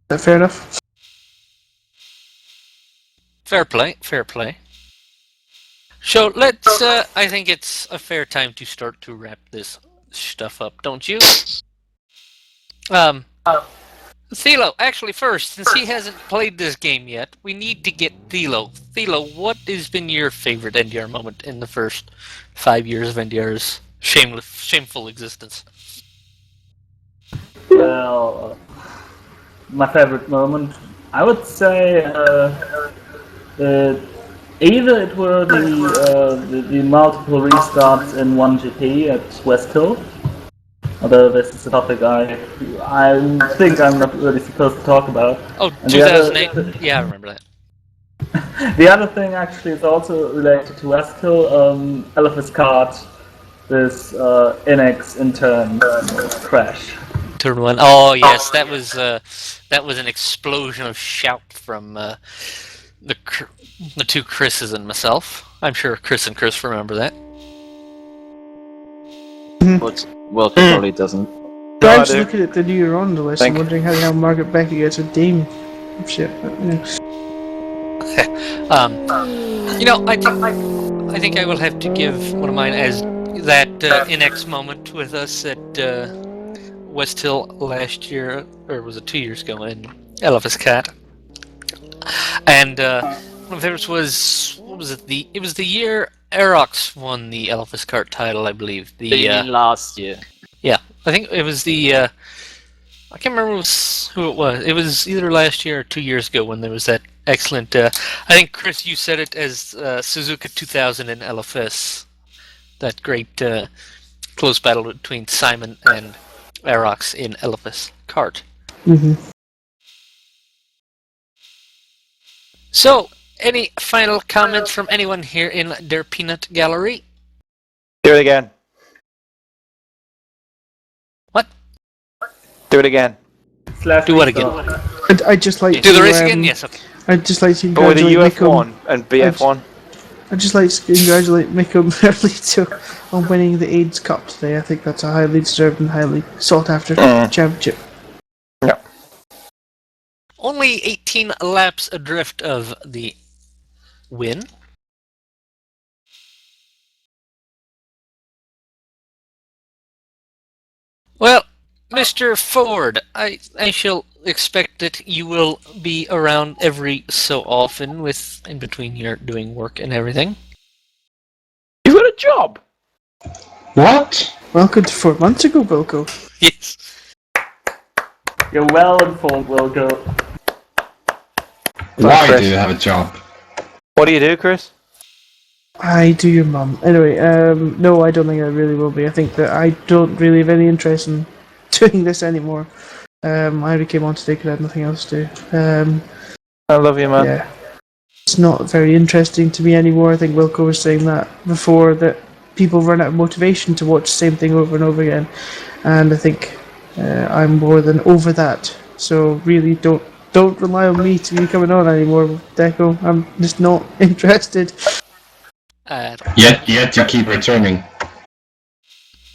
that fair enough? Fair play, fair play. So let's, I think it's a fair time to start to wrap this stuff up, don't you? Thilo, actually first, since he hasn't played this game yet, we need to get Thilo. Thilo, what has been your favorite NDR moment in the first 5 years of NDR's shameful existence? Well, my favorite moment, I would say, either it were the multiple restarts in 1GP at West Hill, although this is a topic I think I'm not really supposed to talk about. Oh, And 2008? Yeah, I remember that. The other thing actually is also related to West Hill, LFS card, this NX intern crash. Turn one. Oh yes, that was an explosion of shout from the two Chris's and myself. I'm sure Chris and Chris remember that. Well, probably doesn't. So I I was do. looking at the new year on the list and wondering how Margaret Becker gets a Dame shit. But, You know, I think I will have to give one of mine as that NX moment with us at West Hill last year, or was it 2 years ago in LFS Cat? And one of my favorites was, what was it? It was the year Aerox won the LFS Kart title, I believe. You mean last year? Yeah, I think it was the. I can't remember who it was. It was either last year or 2 years ago when there was that excellent. I think Chris, you said it as Suzuka 2000 in LFS. That great close battle between Simon and Aerox in LFS Kart. mm-hmm. So, any final comments from anyone here in their peanut gallery? Do it again. What? Do it again. Do what again? I'd just like Do to the race again? Yes. Okay. I'd just like to But with the congratulate UF1 Miko. and BF1. I'd just like to congratulate Miko Merlito on winning the AIDS Cup today. I think that's a highly deserved and highly sought after championship. Yeah. Only 18 laps adrift of the win. Well, Mr. Ford, I shall expect that you will be around every so often with in between your doing work and everything. You've got a job. What? Welcome to 4 months ago, Wilco. Yes. You're well informed, Wilco. Why Chris. do you have a job? What do you do, Chris? I do your mum. Anyway, no, I don't think I really will be. I think that I don't really have any interest in doing this anymore. I only came on today because I had nothing else to do. I love you, man. Yeah. It's not very interesting to me anymore. I think Wilco was saying that before, that people run out of motivation to watch the same thing over and over again. And I think I'm more than over that. So really, don't rely on me to be coming on anymore, Deco. I'm just not interested. Yet you keep returning.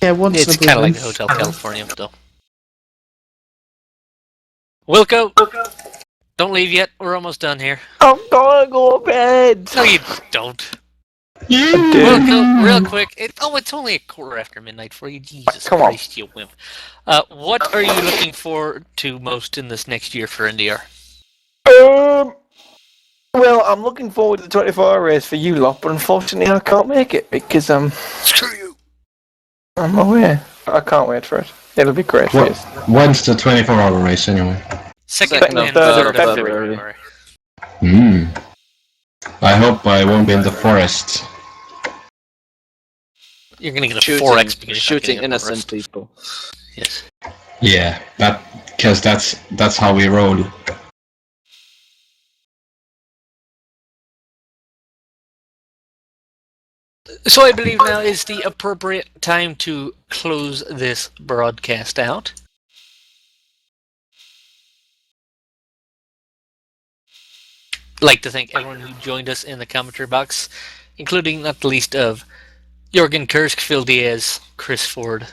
Yeah, once It's in a blue kind of like moon. the Hotel California, though. Wilco, don't leave yet. We're almost done here. I'm gonna go to bed. No, you don't. Dude. Wilco, real quick. It's only midnight for you. Jesus Come on. Christ, you wimp. What are you looking forward to most in this next year for NDR? Well, I'm looking forward to the 24-hour race for you lot, but unfortunately I can't make it because Screw you. I'm away. I can't wait for it. It'll be great for you. When's the 24-hour race anyway? Second Second and and third third of of February. February. I hope I won't be in the forest. You're gonna get a 4x because shooting you're not getting a innocent forest. people. Yes. Yeah, because that's how we roll. So I believe now is the appropriate time to close this broadcast out. I'd like to thank everyone who joined us in the commentary box, including not the least of Jorgen Kursk, Phil Diaz, Chris Ford,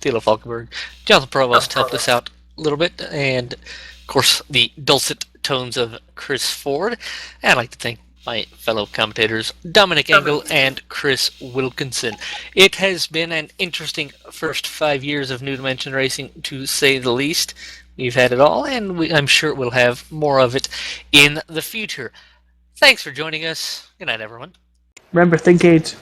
Thilo Falkenberg, Jonathan Provost helped us out a little bit, and of course the dulcet tones of Chris Ford. And I'd like to thank my fellow commentators, Dominik Engel and Chris Wilkinson. It has been an interesting first 5 years of New Dimension Racing, to say the least. We've had it all, and I'm sure we'll have more of it in the future. Thanks for joining us. Good night, everyone. Remember, think 8.